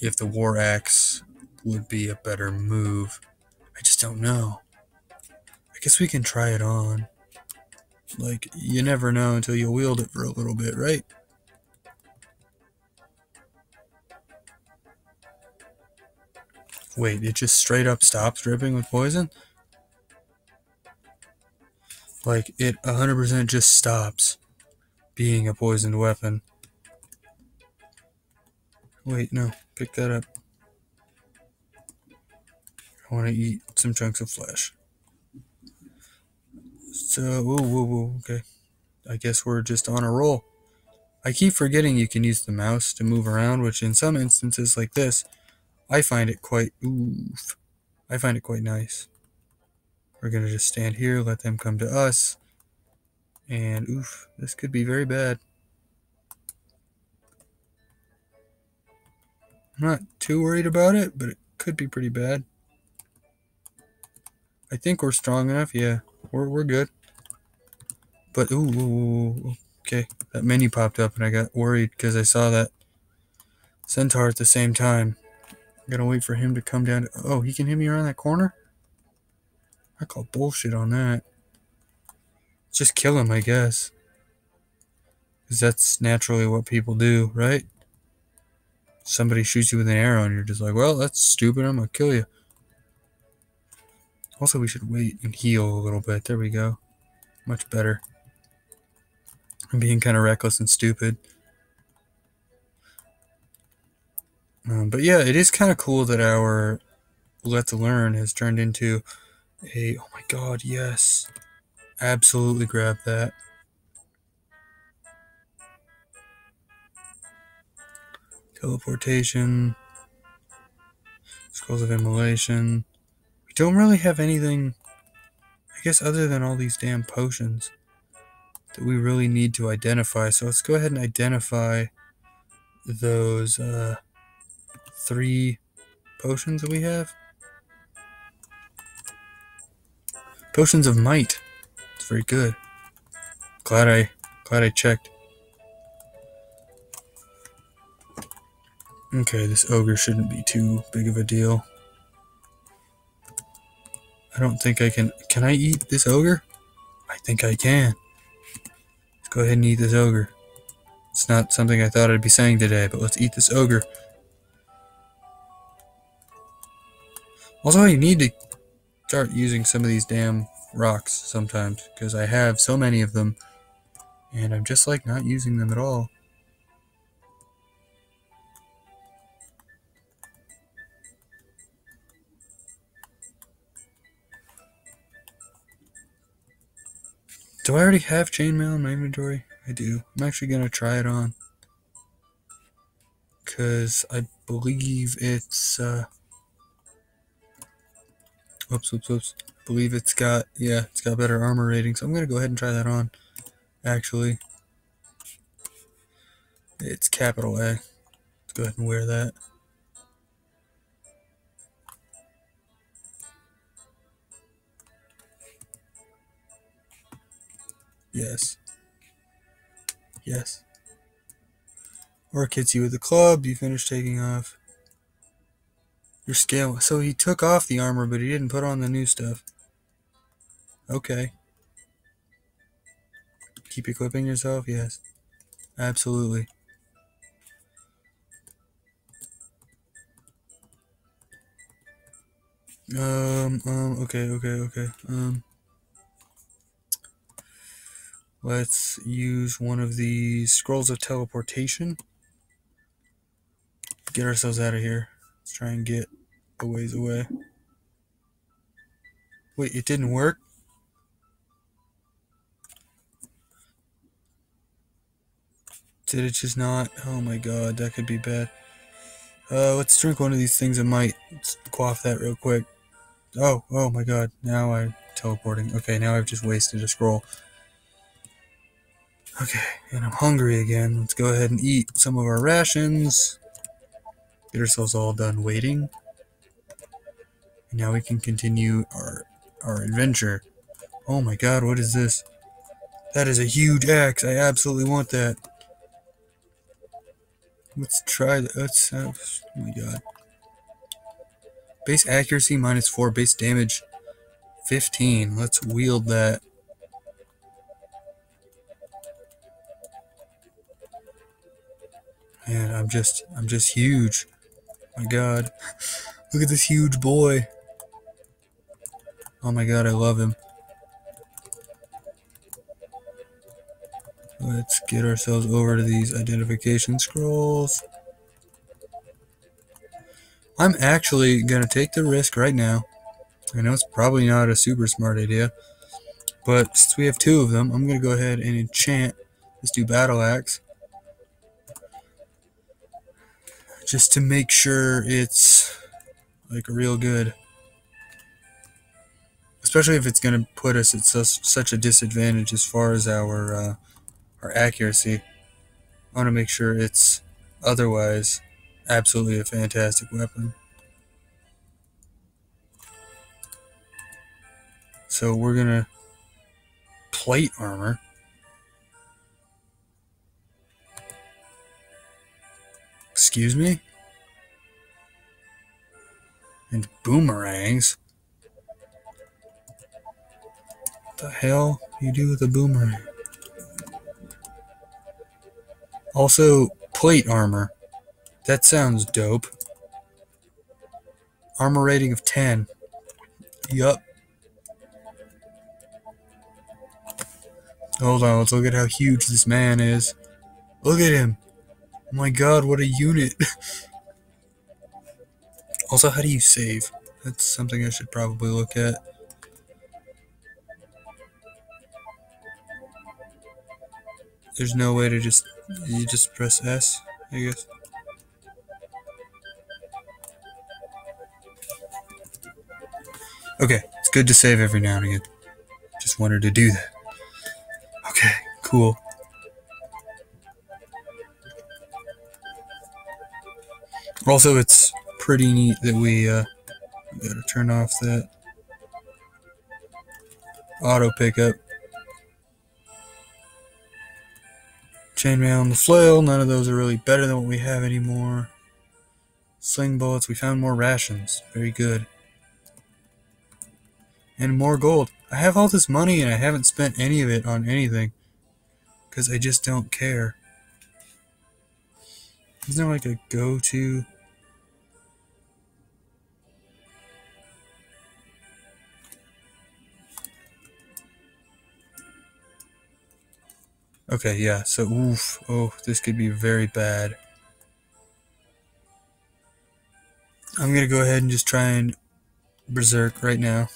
if the War Axe would be a better move. I just don't know. I guess we can try it on. Like, you never know until you wield it for a little bit, right? Wait, it just straight up stops dripping with poison? Like, it 100% just stops being a poisoned weapon. Wait, no. Pick that up. I want to eat some chunks of flesh. So, whoa, okay. I guess we're just on a roll. I keep forgetting you can use the mouse to move around, which in some instances like this, I find it quite nice. We're gonna just stand here, let them come to us, and this could be very bad. I'm not too worried about it, but it could be pretty bad. I think we're strong enough. Yeah, we're good. But okay. That menu popped up, and I got worried because I saw that centaur at the same time. I'm gonna wait for him to come down. Oh, he can hit me around that corner? I call bullshit on that. Just kill him, I guess. Because that's naturally what people do, right? Somebody shoots you with an arrow and you're just like, well, that's stupid, I'm gonna kill you. Also, we should wait and heal a little bit. There we go. Much better. I'm being kind of reckless and stupid. But yeah, it is kind of cool that our Let's Learn has turned into a... Oh my god, yes. Absolutely grab that. Teleportation. Scrolls of Immolation. We don't really have anything, I guess, other than all these damn potions that we really need to identify. So let's go ahead and identify those 3 potions that we have. Potions of Might. It's very good. Glad I checked. Okay, this ogre shouldn't be too big of a deal. I don't think I can... Can I eat this ogre? I think I can. Let's go ahead and eat this ogre. It's not something I thought I'd be saying today, but let's eat this ogre. Also, you need to start using some of these damn rocks sometimes, because I have so many of them, and I'm just like not using them at all. Do I already have chainmail in my inventory? I do. I'm actually going to try it on. Because I believe it's... Whoops. Believe it's got... Yeah, it's got better armor rating. So I'm going to go ahead and try that on. Actually. It's capital A. Let's go ahead and wear that. Yes. Orc hits you with the club. You finish taking off your scale. So he took off the armor, but he didn't put on the new stuff. Okay. Keep equipping yourself? Yes. Absolutely. Okay. Let's use one of these scrolls of teleportation. Get ourselves out of here. Let's try and get a ways away. Wait, it didn't work? Did it just not? Oh my god, that could be bad. Let's drink one of these things that might quaff that real quick. Oh my god, now I'm teleporting. Okay, now I've just wasted a scroll. Okay, and I'm hungry again. Let's go ahead and eat some of our rations. Get ourselves all done waiting. And now we can continue our adventure. Oh my god, what is this? That is a huge axe. I absolutely want that. Let's try that. Oh my god. Base accuracy -4, base damage 15. Let's wield that. Man, I'm just huge. My god. Look at this huge boy. Oh my god, I love him. Let's get ourselves over to these identification scrolls. I'm actually going to take the risk right now. I know it's probably not a super smart idea, but since we have two of them, I'm going to go ahead and enchant this new battle axe just to make sure it's like real good. Especially if it's going to put us at such a disadvantage as far as our accuracy. I want to make sure it's otherwise absolutely a fantastic weapon. So we're going to plate armor. Excuse me? And boomerangs. What the hell do you do with a boomerang? Also, plate armor. That sounds dope. Armor rating of 10. Yup. Hold on, let's look at how huge this man is. Look at him. Oh my god, what a unit. Also, how do you save? That's something I should probably look at. There's no way to you just press S, I guess. Okay, it's good to save every now and again. Just wanted to do that. Okay, cool. Also, it's pretty neat that we gotta turn off that auto pickup. Chainmail and the flail, none of those are really better than what we have anymore. Sling bullets, we found more rations. Very good. And more gold. I have all this money and I haven't spent any of it on anything. Because I just don't care. Isn't there like a go-to? Okay, yeah, so oof. Oh, this could be very bad. I'm gonna go ahead and just try and berserk right now.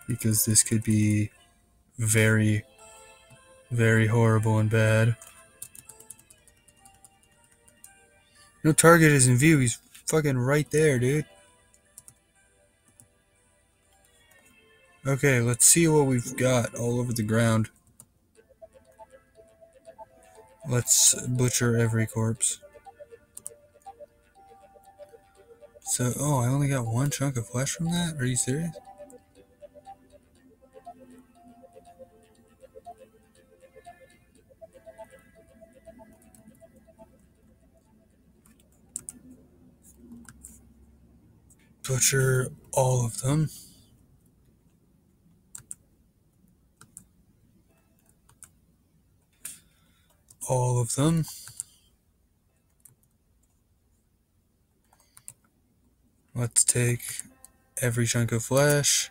Because this could be very, very horrible and bad. No target is in view. He's fucking right there, dude. Okay, let's see what we've got all over the ground. Let's butcher every corpse. So, oh, I only got one chunk of flesh from that? Are you serious? Butcher all of them. All of them. Let's take every chunk of flesh.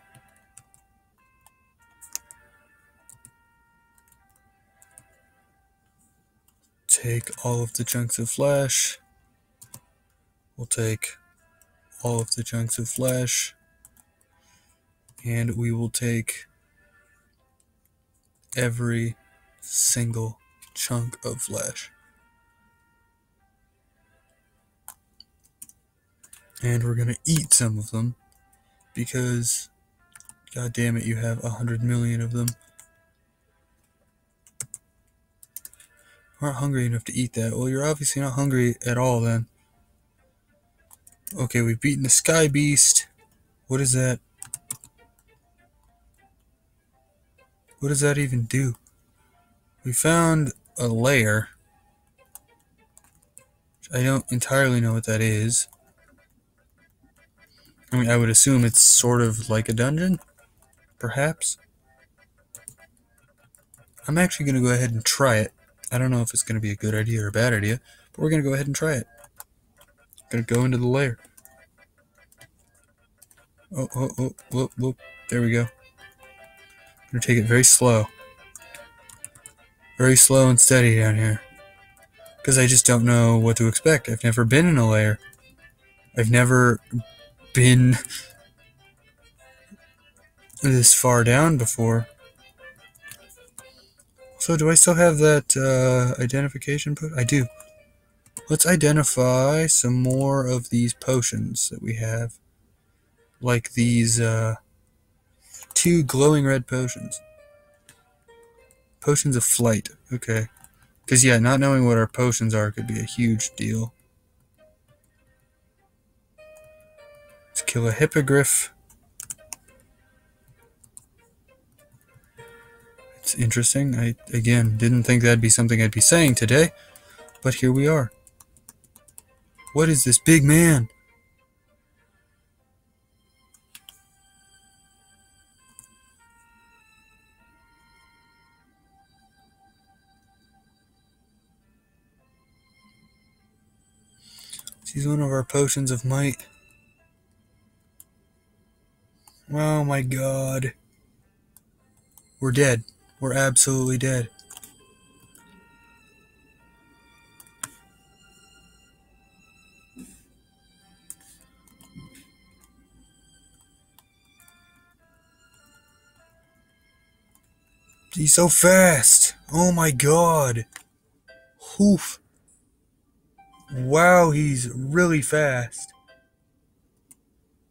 Take all of the chunks of flesh. We'll take all of the chunks of flesh. And we will take every single chunk of flesh. And we're gonna eat some of them because, god damn it, you have 100 million of them. You aren't hungry enough to eat that. Well, you're obviously not hungry at all then. Okay, we've beaten the sky beast. What is that? What does that even do? We found a lair. I don't entirely know what that is. I mean, I would assume it's sort of like a dungeon, perhaps. I'm actually going to go ahead and try it. I don't know if it's going to be a good idea or a bad idea, but we're going to go ahead and try it. Going to go into the lair. Oh, whoop. There we go. I'm going to take it very slow. Very slow and steady down here. because I just don't know what to expect. I've never been in a lair. I've never been this far down before. So do I still have that identification put? I do. Let's identify some more of these potions that we have. Like these 2 glowing red potions. Potions of flight. Okay. Because, yeah, not knowing what our potions are could be a huge deal. Let's kill a hippogriff. It's interesting. I, again, didn't think that'd be something I'd be saying today. But here we are. What is this big man? He's one of our potions of might. Oh my god. We're dead. We're absolutely dead. He's so fast. Oh my god. Oof. Wow, he's really fast.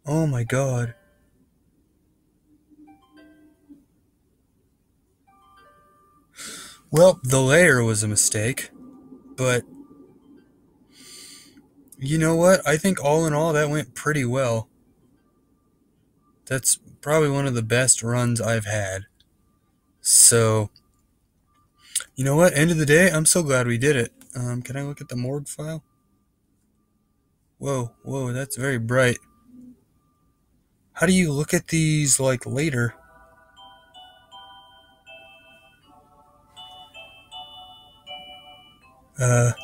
Oh my god. Well, the layer was a mistake, but you know what? I think all in all that went pretty well. That's probably one of the best runs I've had. So, you know what? End of the day, I'm so glad we did it. Can I look at the morgue file? Whoa, whoa, that's very bright. How do you look at these, like, later? Yeah,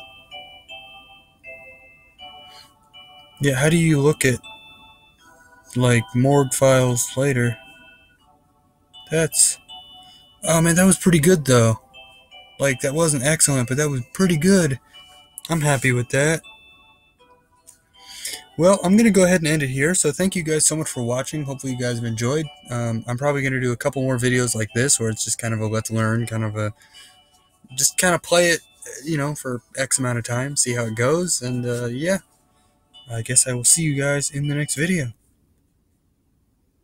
how do you look at, like, morgue files later? That's... Oh, man, that was pretty good, though. Like, that wasn't excellent, but that was pretty good. I'm happy with that. Well, I'm going to go ahead and end it here. So thank you guys so much for watching. Hopefully you guys have enjoyed. I'm probably going to do a couple more videos like this where it's just kind of a let's learn, kind of a... Just kind of play it, you know, for X amount of time, see how it goes. And, yeah, I guess I will see you guys in the next video.